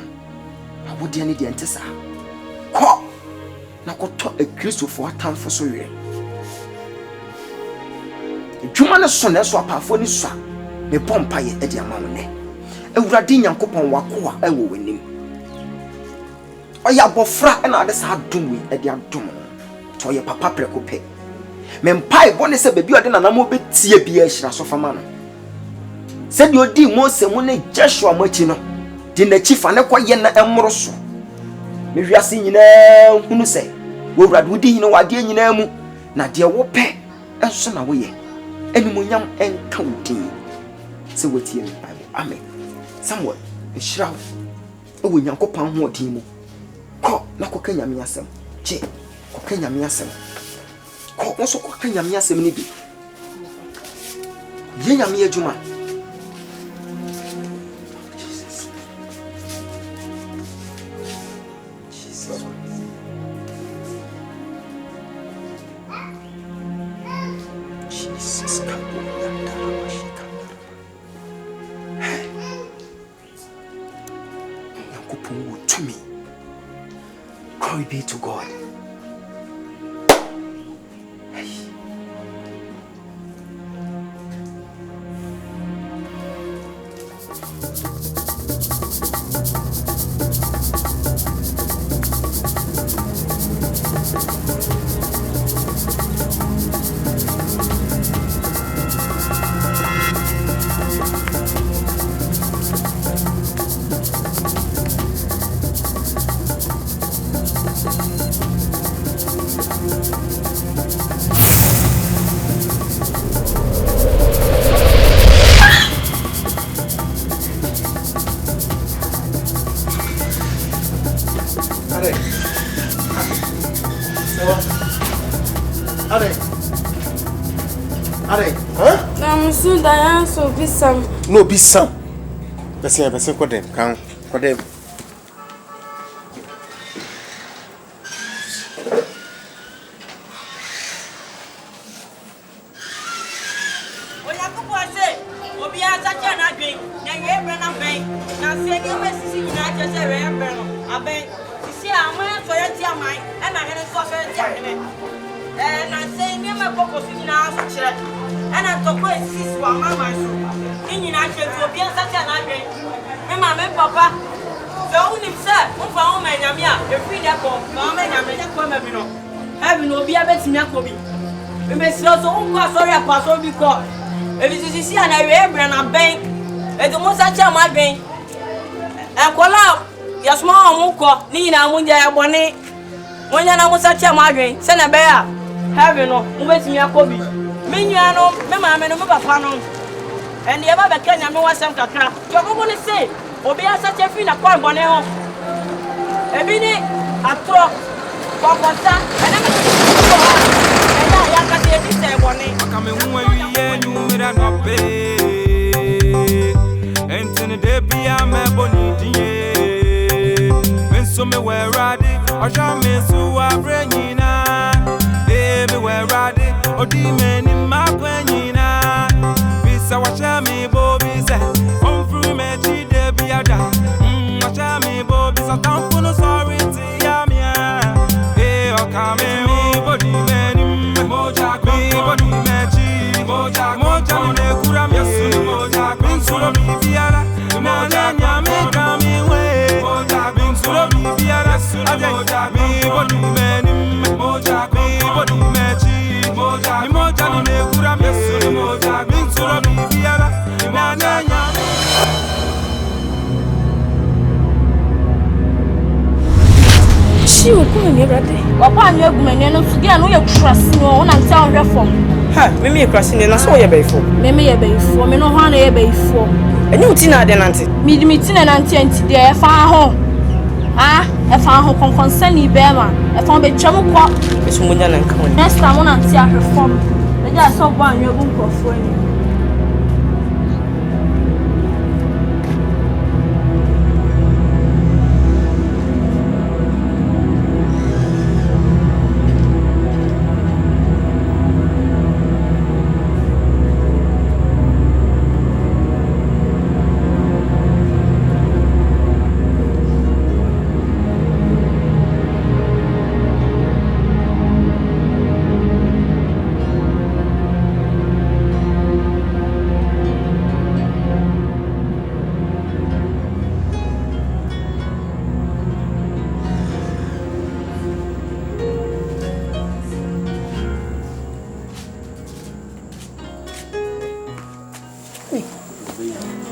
abode ne de ntesa kɔ na kɔtɔ ekristofo atamfo so yɛ dwuma ne so na so apafo ni so me pompa ye e de ama wo ne ewurade nyankopon wako a ɛwɔ w'anim oya bofra na ade sa adom wi e de adom to ye papa preko pe me mpai bone se bebi ode nanam obetie bia hyira so fama no se de odi Mose mu ne Joshua machi no de na chifa ne koye na emro so me wiase nyina hunu se wo wurade wodi hino wade nyina mu na de wo pe enso na wo ye animonyam enka wodin se wotie me Bible amen Samuel hyira wo wo nyankopɔn ho odin mu ko na ko kanya me asem che ko kanya me asem ko wo so ko kanya me asem ni bi ye nya me adwuma Glory be to God. So be some. No, be some. Let's see, let's go them. Count for them. Papa, so only sir, on my Namia, the free depot, Mamma, having no be a bit Yakobi. We may still so sorry, a pastor because if it is an area and a bank, and the most such a my bank. And call out your small muko, Nina Munja Bonnet. When you know such a migraine, send a bear. Having no, wait me a Kobe. Miniano, Mamma, and Papa. And the other Kenya was some cacra. You're going to say. Obi asa chefi na kwa mbone ho ebi ni atro kokosa ene me ya ka te di se bone akame hu awiye nyumira no pe entene de bia me boni die menso me we rade osha me so abranyina me we rade odi me ni makwanyina bisa washa me bobi se on free me chi de biada washa me bobi so tampo no sorry ti ya me okame mi body me ni moja mi body me chi moja me kura me yesu moja binsuro mi biara na nyame kami we moja binsuro mi biara moja mi body me ni moja mi body me chi moja me kura me yesu moja binsuro mi biara na nyame she will come and ready. Papa and your woman, no forget no your trust no one and tell her from. Ha, me crossing na so ye before. Me ye before. Me no ho na ye before. Eni uti na de nante. Me di me ti na nante anti de e fa ho. Ah, e fa ho concern ni be ma. E fa be twam kwa. Eso munya na nka woni. Next time na nti ahwefom. Me ja so bo anwe bu nkofo ani.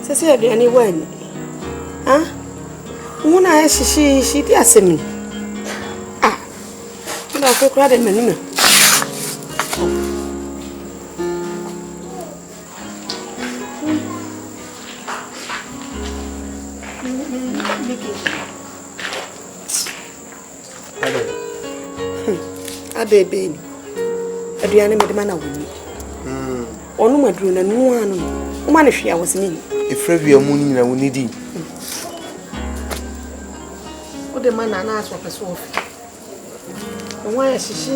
Sesi aduane wani. Ah? Wona ya shishi di asemi. Ah. Nda ko kura de menina. Abebe ni. Aduane me de mana woni. Onu maduru na nu anu. Uma ne hwia wasini. Efrevia mu ni na woni di. O de mana na aso peso ofi. Nwa ya shishi.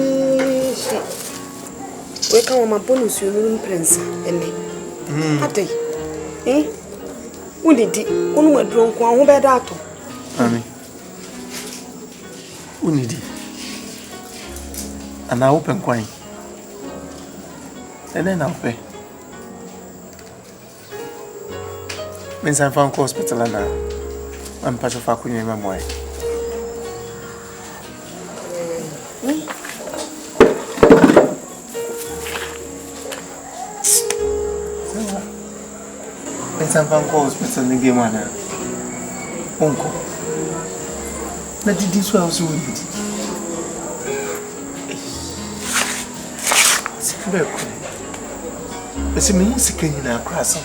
We ka ma bonus yo nu prince ene. Ate. Woni di, onu maduru nko ho be da ato. Ami. Woni di. Ana open kwan. Ene na open. Mensan fan hospital na am pa fa kunye mamoy. Mensan fan hospital ni ge mana. Onko. Na didi so aso wudi. Sibeko. Ese mi sikani na krasa.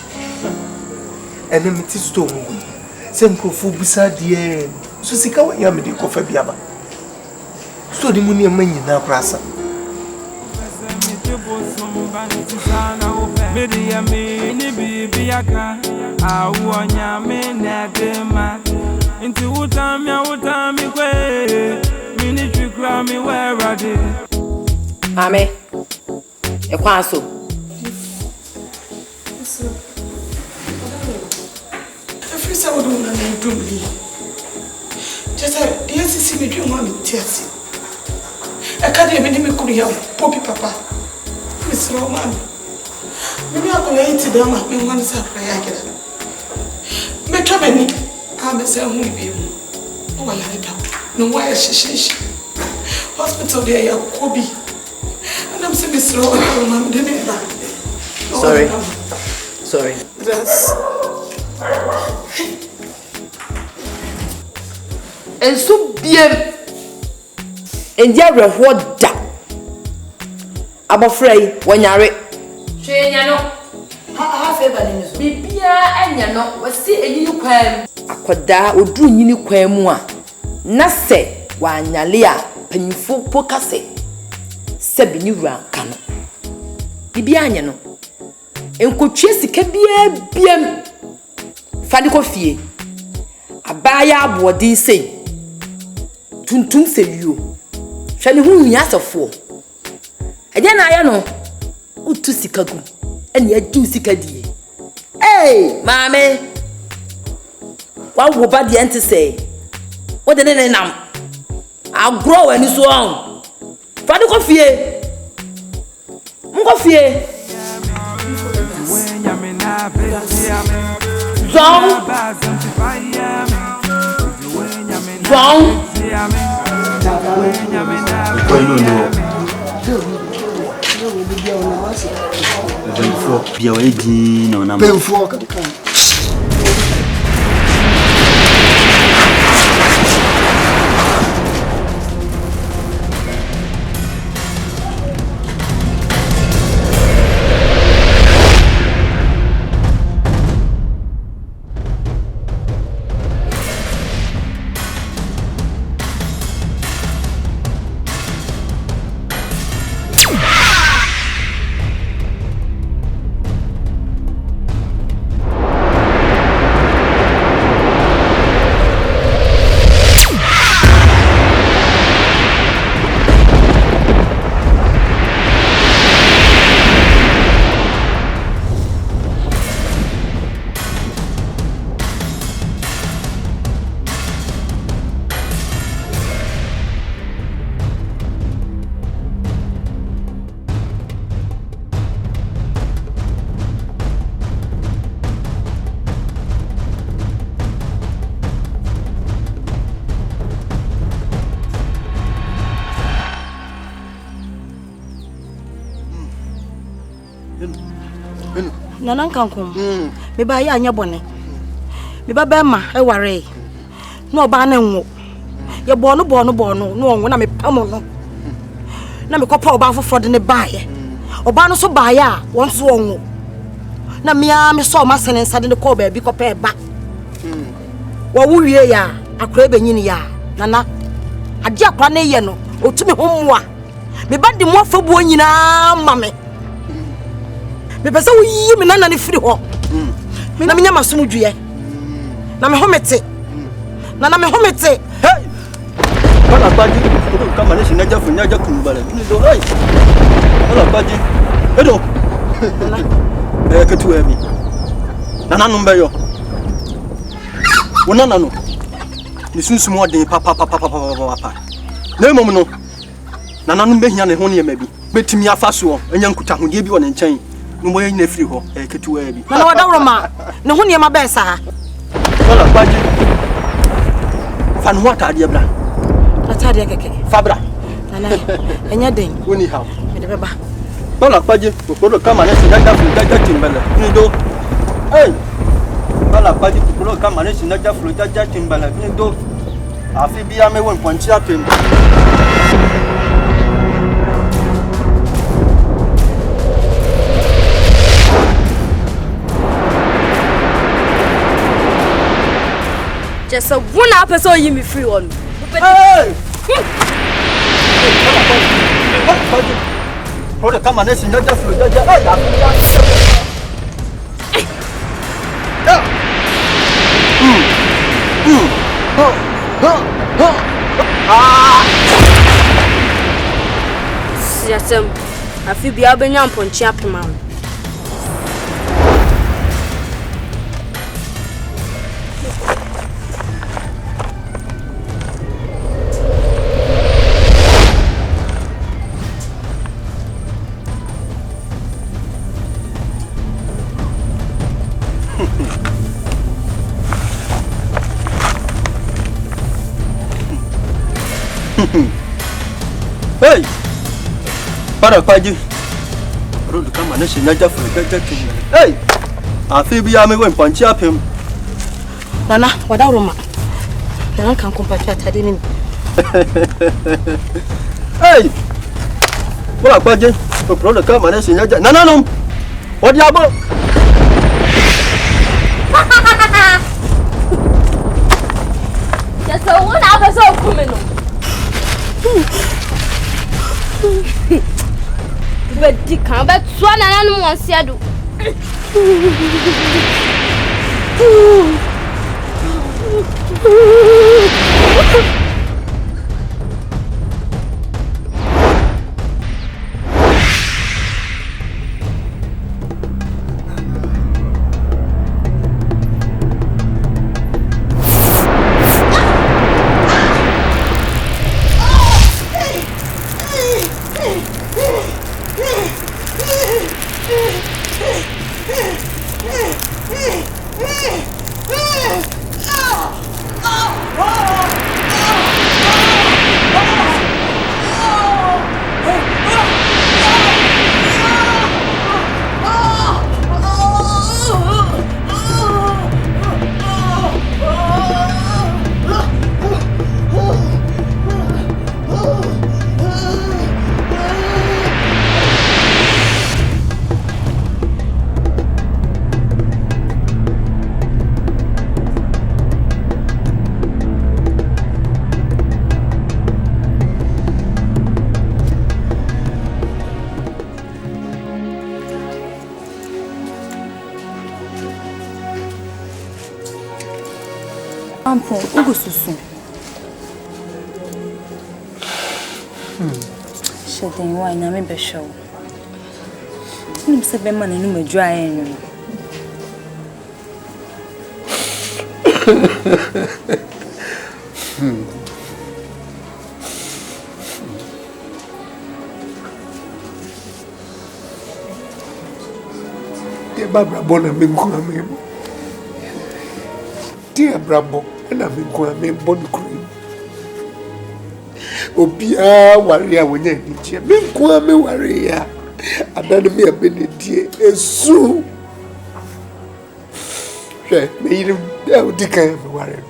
And then it is to same cofu beside the end. So, Sika, what yammy coffee biaba. So, the money and money now, Prasa. Media me, Nibi, Akan, AWUOR NYAME, Nadema. Into Utam, Utami, way. Ministry Grammy, where I did. Mame, a quasso. I would not do me. Just yes, see me doing one tears. I can't even name Korea, Poppy Papa. Miss Roman. Maybe I will eat them up in one side. Metro, I'm a son who will be. Oh, I like that. No, why she hospital there, Kobe. And I'm saying, Miss Roman, Sorry. That's. And so bien. And ya reward da. Abofrey, wanyare. She nyano. Ha favor ni so. Bibia enyano, wasi enyini kwam. Akoda oduru nyini kwam mu a. Na se wanyale a panyifo pokase. Se bi ni wura kano. Bibia anyano. Enkotwe sika biam. Fadi ko fie. Abaya abodi sei. Tuntum se wio. Hwe ne hu nya asefo. Eje na aya no. Utu sika gu. Ene adu sika die. Maame. Wa wo ba de ente sei. Wo de ne nam. Agro ani so on. Fadi ko fie. Mko fie. Zong. Nana Kankum. Me ba ya anya bone. Me ba be ma e ware. No ba na nwo. Ye bono no onwo na me pam no. Na me kopa oba fofo de ne baaye. Oba no so baaye a won so onwo. Na me so ma sene nsa de ne ko ba bi kopa e ba. Wo wuwie ya akora benyini ya. Nana ade akora na ye no otumi hommoa. Me ba de mo afabuo nyina ma me. Me pese wo yi me nana ne firi ho. Me na me nya masom due. Na me homete. Nana me homete. Hey! Wala baji, kama ne sinaja funyaja kumbala. Ni do oi. Wala baji. Edo. Ketu emi. Nana numbe yo. Wona nano. Ni sunsumu odin papa. Na mom no. Nana numbe hia ne ho ne ma bi. Betimi afaso enya nkuta hodie bi wona nkyɛn. No mo yen na firi ho. Ketu emi. Nana wadawro ma. Ne ho ne ma be sa. Wala baji. Fan what are you, bra? Atade keke. Fabra. Nana, enya den. Woni how? Me de beba. Bala paje, ko kama ne sinaja flujaja timbala. Ni do. Hey. Bala paje, ko kama ne sinaja flujaja timbala. Ni do. Afi bia me won ponchi apem. Just a one person you me free one. Hey! Hold come on, let's not just I feel be able to punch up, man. Hey! Para paji. Road kama na sinaja flujaja timbala. Hey! Afi bia me won ponchi apem. Nana, wadawro ma. Nana kan kompati atade ni. Hey! Wala paji. Road kama na sinaja. Nana no. Odi abo. Just a one person coming on. But the combat swan and one shadow. Ampo, ugo susu. Shedden why na me be show. Nim se be man no madwa en no. Te babra bona me nkuna me. Te brabo na me nkuna me bon kru. Obia ware a wonya ni che. Me nkuna me ware ya. Adana me benedie esu. Hwe me yiri odikan me ware.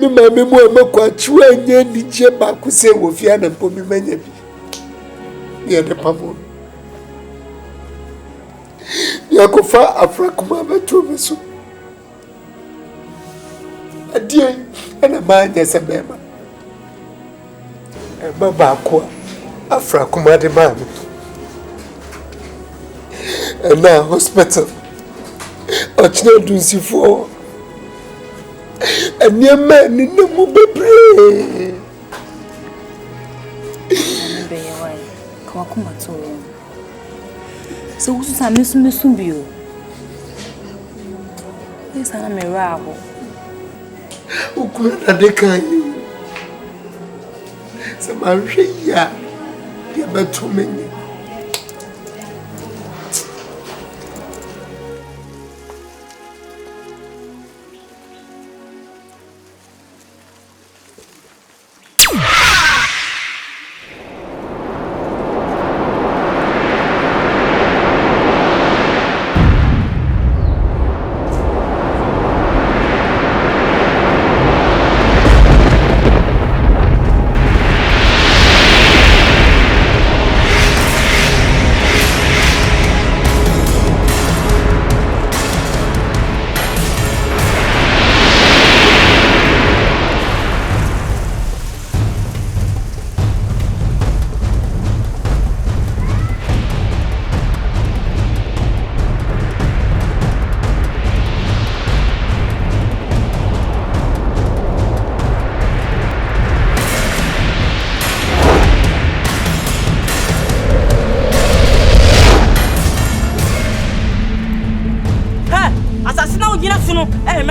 Me maame mu amakwa chiwa anya ni je ba ku se wo fia na mpo me manya bi. Ye de pamo. Ya ko fa afra kuma beto me so. Adie ana ma nya se bema. E baba ko afra kuma de maame. E na hospital. Ochina dunsifo. And your man in the mobile. Come on, so who's a miss Missubio? Yes, I'm a rabble. Who could not decline you? Some are ya, dear, but too many.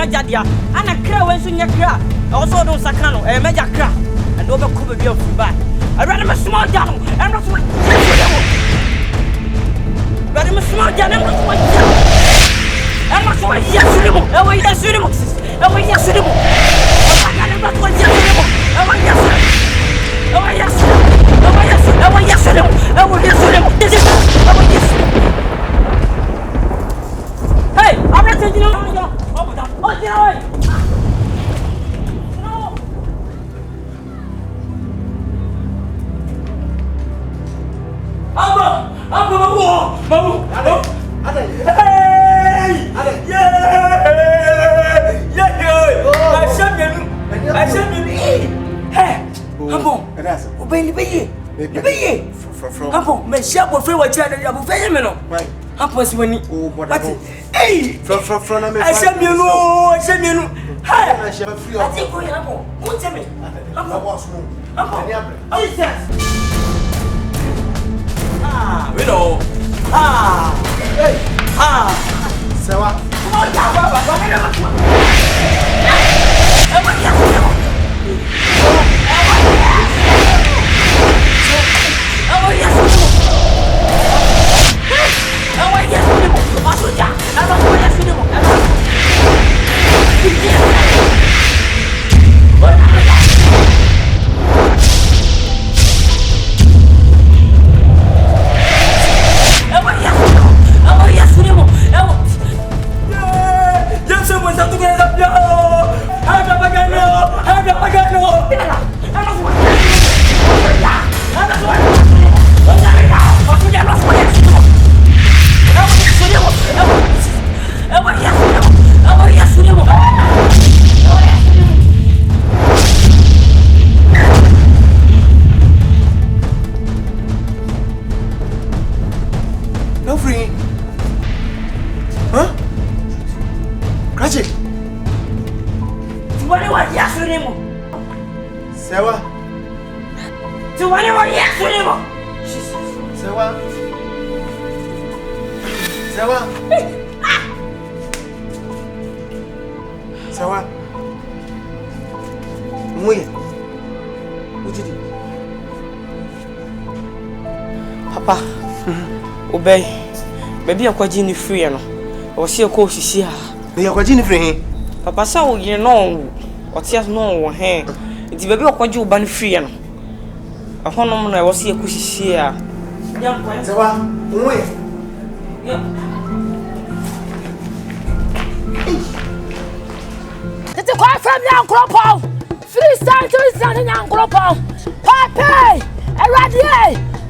Jadia, and a crow when soon your crack. Also, don't Sakano, a major crack, and over cover your food back. I ran him a small down, and not what. Ran him a small down, and not what. And not what yes, oh, yes, oh, yes, hey, I'm not taking you. Oh, yeah. Hey! From I said, you know, I said, you know, hey, I think we have what's me? Ah, we know. Ah, hey, ah, so what? Come on, Baba, Papa, obey. Baby, I'm quite free. Or see a course, you see her. You are quite free. Papa, so you know what she has no hand. It's baby, I'm quite you ban free. I found no one I was here, cushy here. Sawa, uwe. Tete kwa from Nyankropo. Freestyle Nyankropo. Pape,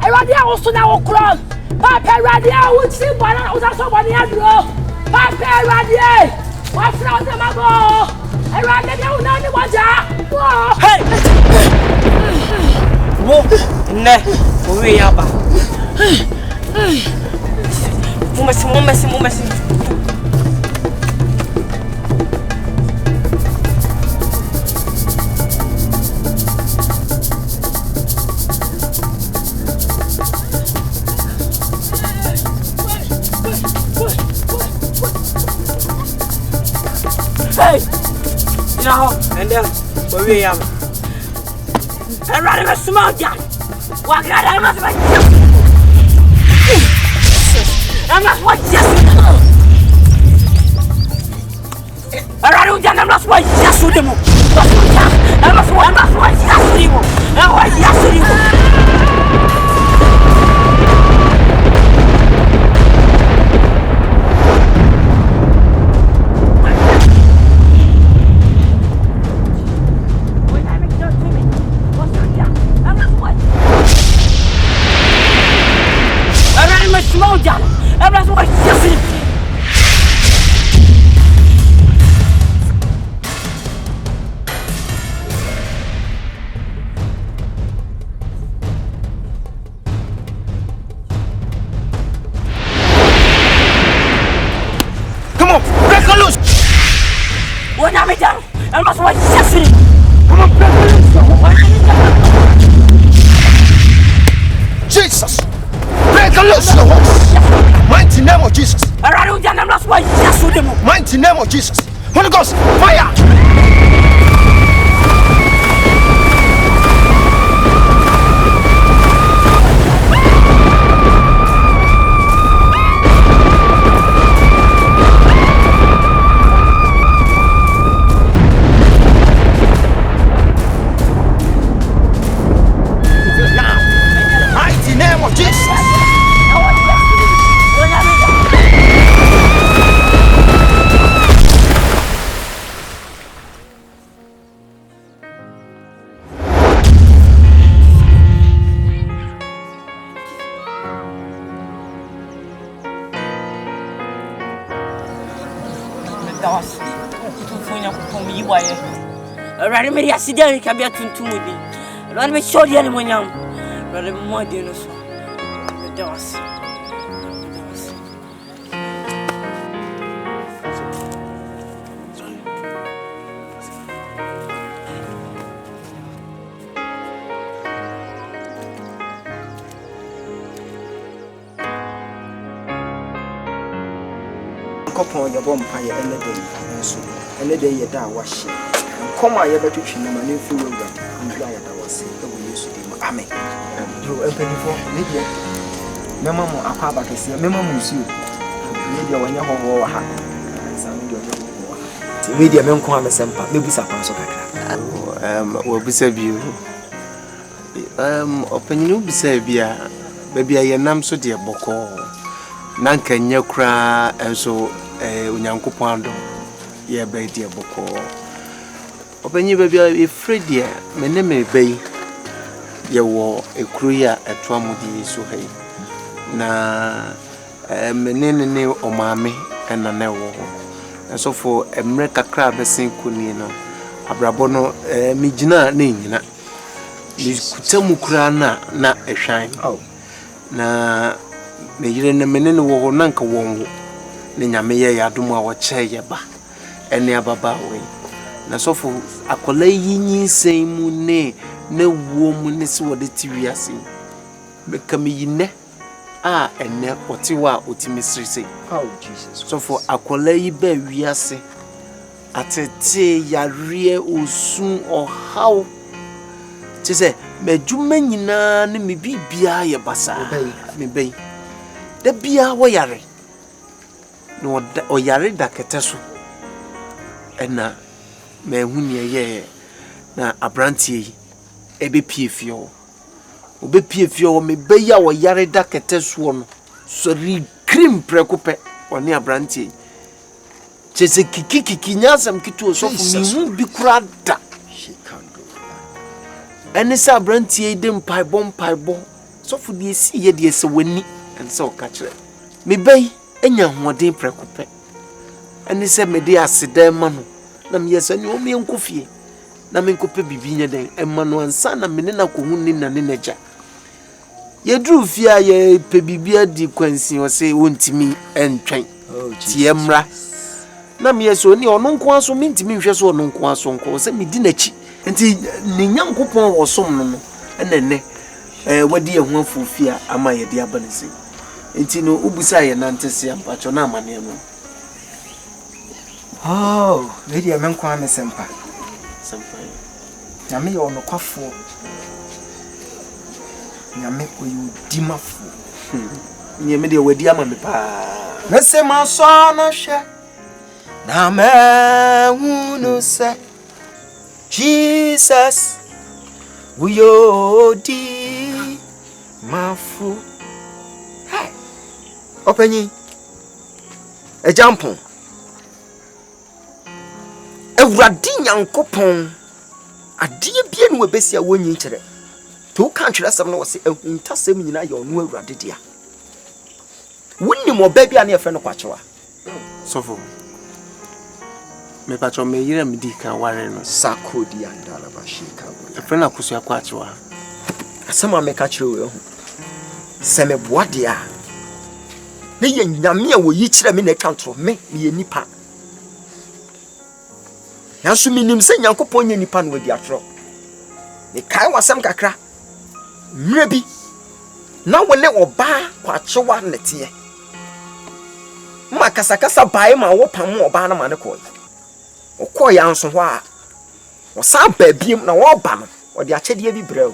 Eradia also now close. Pape Eradia would see bana was also bani adro. Pape Eradia. What from the mabo? Eradia will not waja. Hey. Wo, ne, we yaba. Mumasi. Hey, now and then we am. I rather a small gun. What I must make. I must watch just. I rather than I must watch just with them. I must watch just with them. I watch just with them. Jesus! Break loose your horse! Mighty name of Jesus! Mighty name of Jesus! Holy Ghost, fire! Already made a city can be a tuntum with me. Run me show the animal young. Rather more dinosaur. The doors. Couple your bomb fire any day, and so any day you die wash. Come on, you better treat them and if you will run and dry at our say, we used to do. Amen. You open for Lydia. Mamma, a papa can see a mamma, monsieur. Lydia, when you have all a hat. Media men come and send maybe some will be said you. Open you be said, baby, I am so dear Boko. Nanka nyakra enso unyankopando ye be dia boko obanyi baby afraid ye meneme be ye wo ekruya etwamudi so hai na menene ne omame ena na wo enso fo emre kakra besin kuni no abrabo no migina na nyina kutamu kura na ehwan na me yire ne menene wo nanka wonwo ne nyame ye yadom a wo che ba ene ababa we na sofo akola yi nyinsen mu ne na wo mu ne se wode ti wiase be kam yi ne a ene otiwa otimisrise Jesus sofo akola yi ba wiase atete yare osun ohaw tise medjuma nyina ne me bibia ye basa me bai da bia wo yare no o yare da keteso ena me huni ye na abrantie ebe piefio obepie fie o me beya wo yare da kete so no so ri cream prekope oni abrantie chese kiki nyasam kitu so fu mi hu bi kurada ene sa abrantie de mpai bo so fu de si ye de se wani en so ka kire me bey enya hoden prekope ene se me de aseda ma no na me yesa ni o me nkofie na me nkope bibi nya den emma no ansa na me ne na ko hu ni na ne naja ye dru fia ye pe bibi adi kwansi o se wontimi entwen tie mra na me yeso ni ono nko aso me ntimi hwe so ono nko aso nko se me di nachi enti ne nyankopon osom no enene wadi ye hu afofia ama ye de abanese enti no ubusa ye nantese ampacho na amane no oh lady ya menko amesempa nyame yo no kwafo nyame oyu dimafo nyame de wadi ama me pa mese maso na hwe na me hunu se Jesus we odi mafu hai openyi ejampo ewurade nyankopon adie bie no webesia wonyi kire to kan twere asem no wose ehuntasem nyina ye ono ewurade dia wonni mo ba bia na ye fe no kwachewa sofo me pacho me yire me di kan ware no sakodi andala ba shika e fe na kusu akwachewa asema me ka kire we ho se me boade a ne ye nyame a wo yi kire me na twantro me ye nipa yansu minim se nyankopon nya nipa no wadi atro ne kai wasam kakra mre bi na wone oba kwachewa netie ma kasakasa bae ma wo pam oba na ma ne koy okoy anso ho a wo sa ba biem na wo ba no wo de achede bi brɛw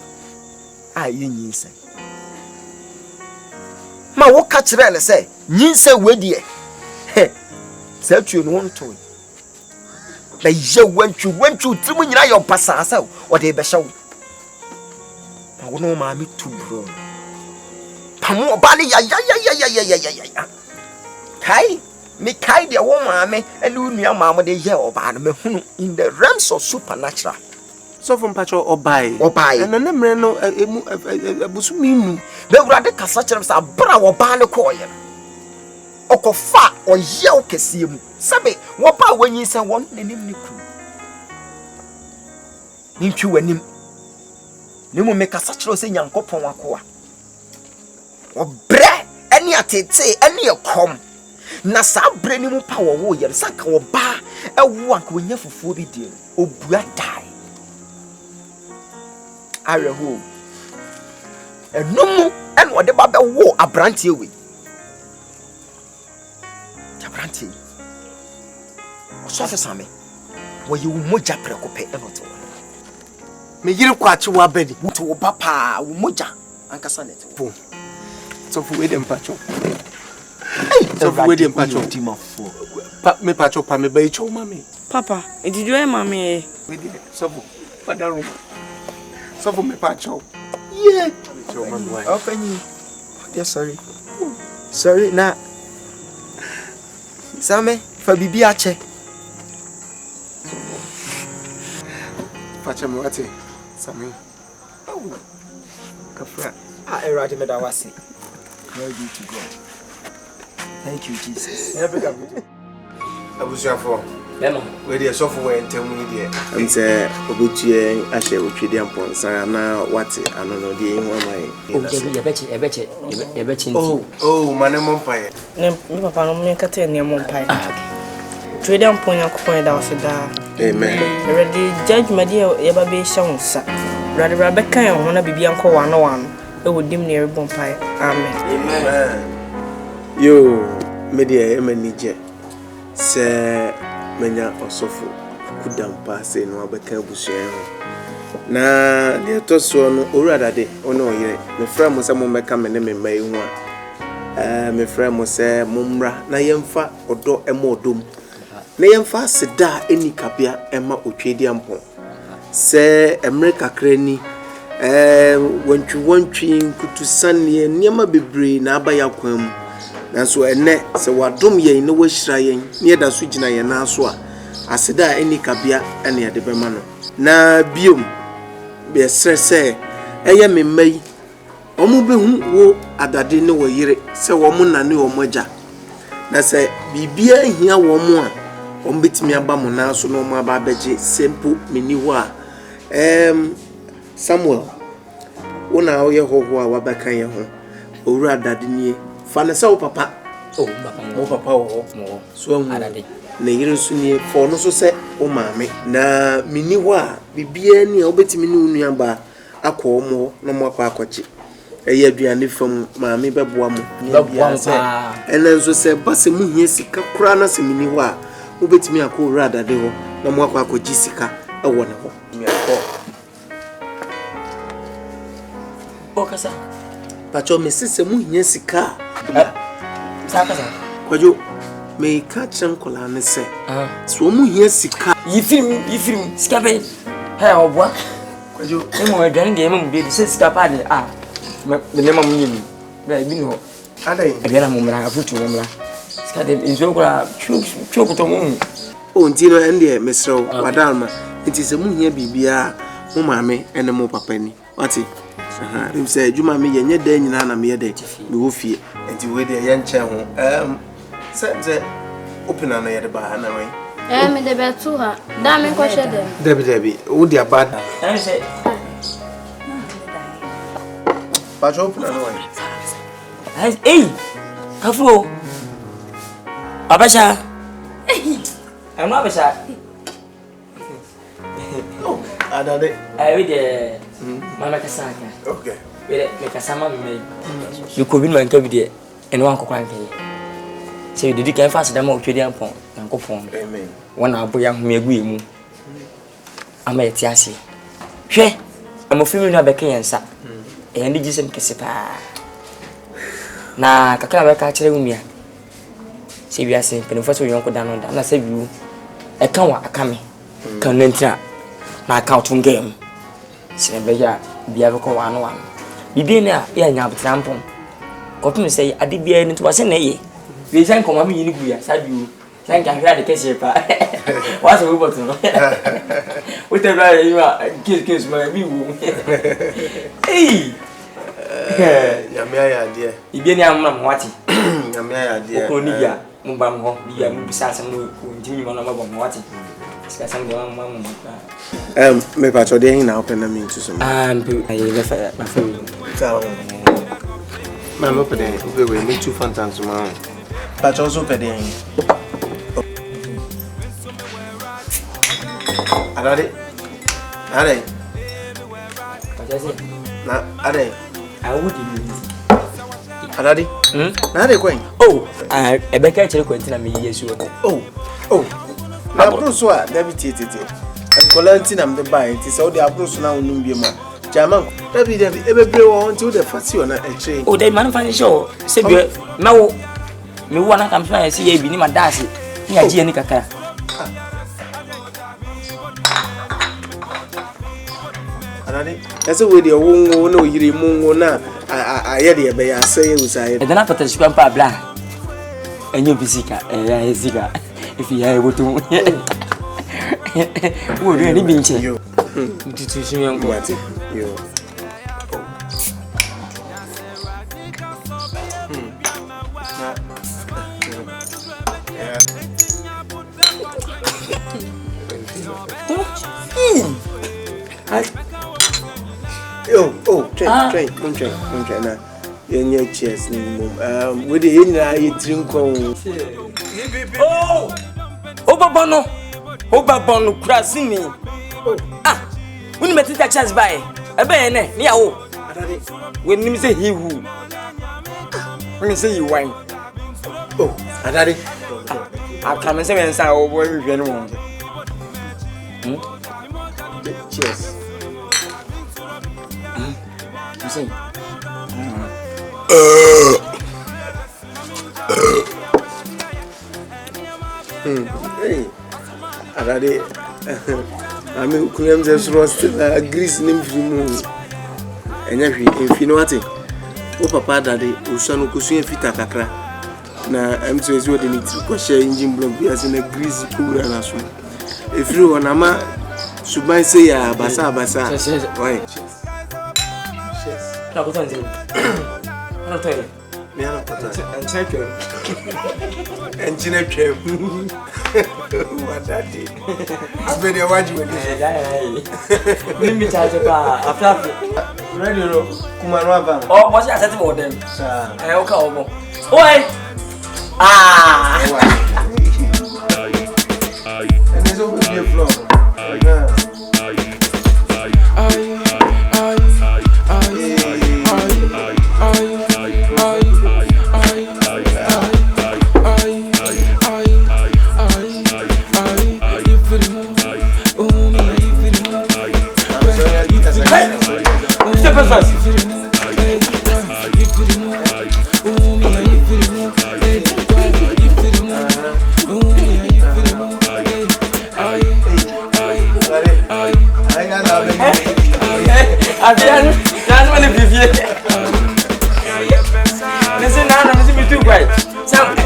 a yenyinse ma wo ka kire ne se nyinse wadi e sa tuo no nto na ye wantwu timu nyina yo pasasa o de be hyew ma wo no ma mi tu bro pamo ba ne ya kai me kai de wo ma me elu nua ma mo de ye oba no me hunu in the realms of supernatural so from pacho obai na ne mre no emu abusu minu be wurade kasa kyerem sa bra wo ba ne koye okofa oye okesie mu sabe wo ba wanyi se won nenim ne ku nintwi wanim ne mu me kasa kyerem se nyankopon akoa obre ani atete ani ekom na sa bre ni mu pa wo ye saka wo ba ewo anka wonya fufuo bi die obua dai areho enum en wode ba be wo abrante ewe abrante so fa same wo ye wo moja prekope enoto me yiri kwachi wa bedi wuto wo papa wo moja ankasa net po so fu we dem pacho so fu we dem pacho timafo pa me pacho pa me ba icho mami Papa, did you mami? We did so fu father room so fu me pacho yeah icho mami why openyi yeah sorry na same fa bibi ache pacha me wate same kafra erade me da wase glory be to God. Thank you, Jesus. Abusuafo Mema we dey so for entamu dey am say obutue ahye otwede amponsa na wate ano no dey hu amai ebeche oh mane mompae Ne papa no me kate ne mompae twede amponya kokon da waseda amen ready judgment ye ba be hyansa brother brother kan ho na bibia nko wano e wodim ne rebompae amen yo media emanije se menya osofo kudampa se no abeka abusua ho na de toso no oruadade ono oyire me fra mo se mo meka me ne me mai hu a me fra mo se momra na yemfa odo emodom na yemfa sida eni kabia ema otwedi ampo se America krani wantwi nkutusane niema bebre na aba yakwam nanso ene se wadom yen na wahira yen ne da so gina yen na so a aseda eni kabia ene ade bema no na biom be sese eye memai omu behu wo adade ne wo yire se wo mu nane wo moja na se bibia hia wo mu a ombetimi aba mo na so no mu aba beje sempo meni ho a Samuel una oye hoho a wabakan ye ho owura adade nie fa ne se wo papa mo papa wo so adade na yire so nie fo no so se o maame na meni ho a bibia ni obetimi ni unu aba akọ mo no mo akọ akọchi eye aduane fam maame beboa mo beboa se ene nso se base mu hia sika kura na se meni ho a obetimi akọ owura adade ho na mo akọ akọji sika ewo ne ho mi akọ Okasa. Pacho me sese mu hia sika. Sakasa. Kwajo me ka chan kola ne se. So mu hia sika. Yifrim sika be. He obwa. Kwajo e mo adwane de em be se sika pa de me ne ma mu nyim. Bra bi no. Adai. E na mo mra afutu mo mra. Sika de inzo kola chokuto mu. O ntino ende mesro wadalma. Nti se mu hia bibia mo maame ene mo papa ni. Wati Rim say Juma me yenye de nyina na me de me wo fie enti we de ye nche ho say open na ye de ba na we me de betu ha da me ko she de Debi wo dia bad say ba jo open na we hey afro abasha eno abasha oh adade we de Mama kasaka. Okay. Me kasama me. You ko bin man ka bi de eno an kokwan kai. Se we dedi kan fa sedama otwedi ampon, yankopon. Amen. Wona aboya home agu emu. Ama yeti ase. Hwe, amofimi no abeka yensa. E ndi gisem kese pa. Na kakra be ka kire wumia. Se bi ase penofo so yonko da no da na se bi e kan wa akame. Kan nantia na account game. Sinebeja bia be ko wano wano bibi na ya nya abtrampon ko tun say ade bia ni to wase na ye we san ko mama yini guya sabiu san ka hwa de kese pa wase we botu no we te bra yi ma kiss ma bi wo eh nyame ya de bibi ni amna mo wati nyame ya de ko ni ya mo ba mo biya mo bisa san mo ntimi mo na mo ba mo wati ska san de mo me pacho de hin na open na me so I left my phone. Mama pede we me two fountains ma pacho so pede hin adade na adade I would adade na de kwen ebeka chere kwentina me yesu na bruso a David tete kolanti na mde buy nti so de abruso na wonum bi ma jaman David ebebre wo nti wo de fasio na eche de man fan show se bi na wo me wo na kam na se ye bi ni ma dase ni agie ni kakara anani ese we de wo na oyire mu na aye de be ya se ye usaye de na pata shikwa pa bla enyo bisika ya zika ifi ya ebotu wo re ni binche yo titu shimi yangu wati yo train na yenye cheers ni mum we de yenna ye drink on Obabono krasini uni metita chance by ebe ne ni yawo we nim say he who when say you wine adade akame say men say o boy hwe no mo cheers you say hey adade ami kunyam ze suro still grease nim fimu Enyafi efino ate. O papa dade osanu kusu fita kakra. Na M2 ezi odi ni ko share engine block bi ase na grease kura na so. Efiri wona ma suban se ya basa. Why? Na ko tanzi. Na to yi. Me ana ko tanzi. Check it. Engine trem. What that did. Abedi waji we. Mimi charge pa after ready ro kumano aba. Oh, boss ya set for them. O ka obo. Oi. And there's always a floor.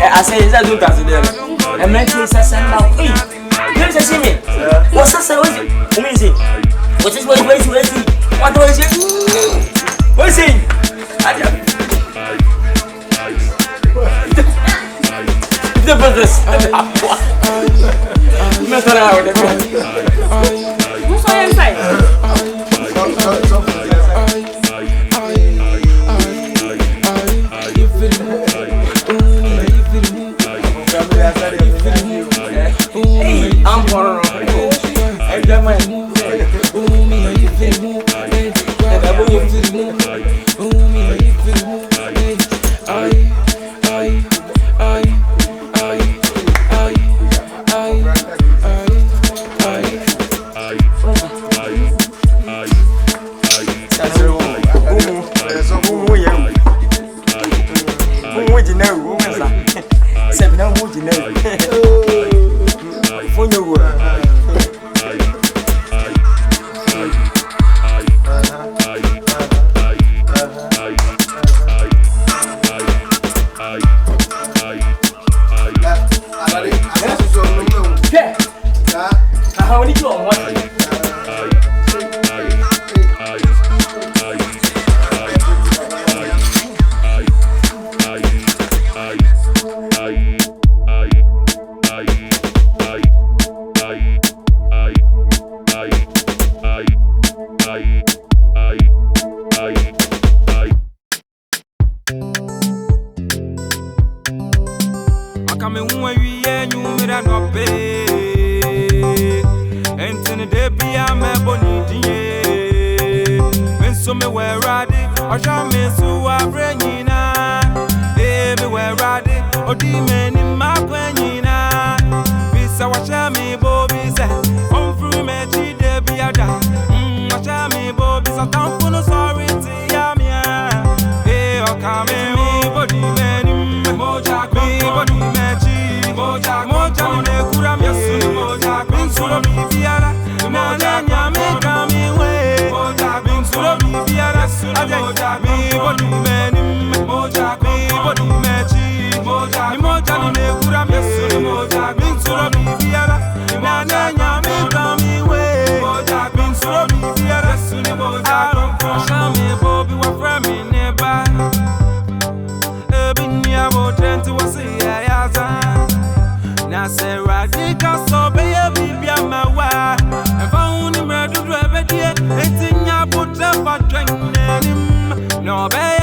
I say, is that don't consider? I'm not sure that's now. Hey, you see me? What's that? Amazing. What is what? What is it? What's it? The brothers. Who's on inside? I'm going to No, baby.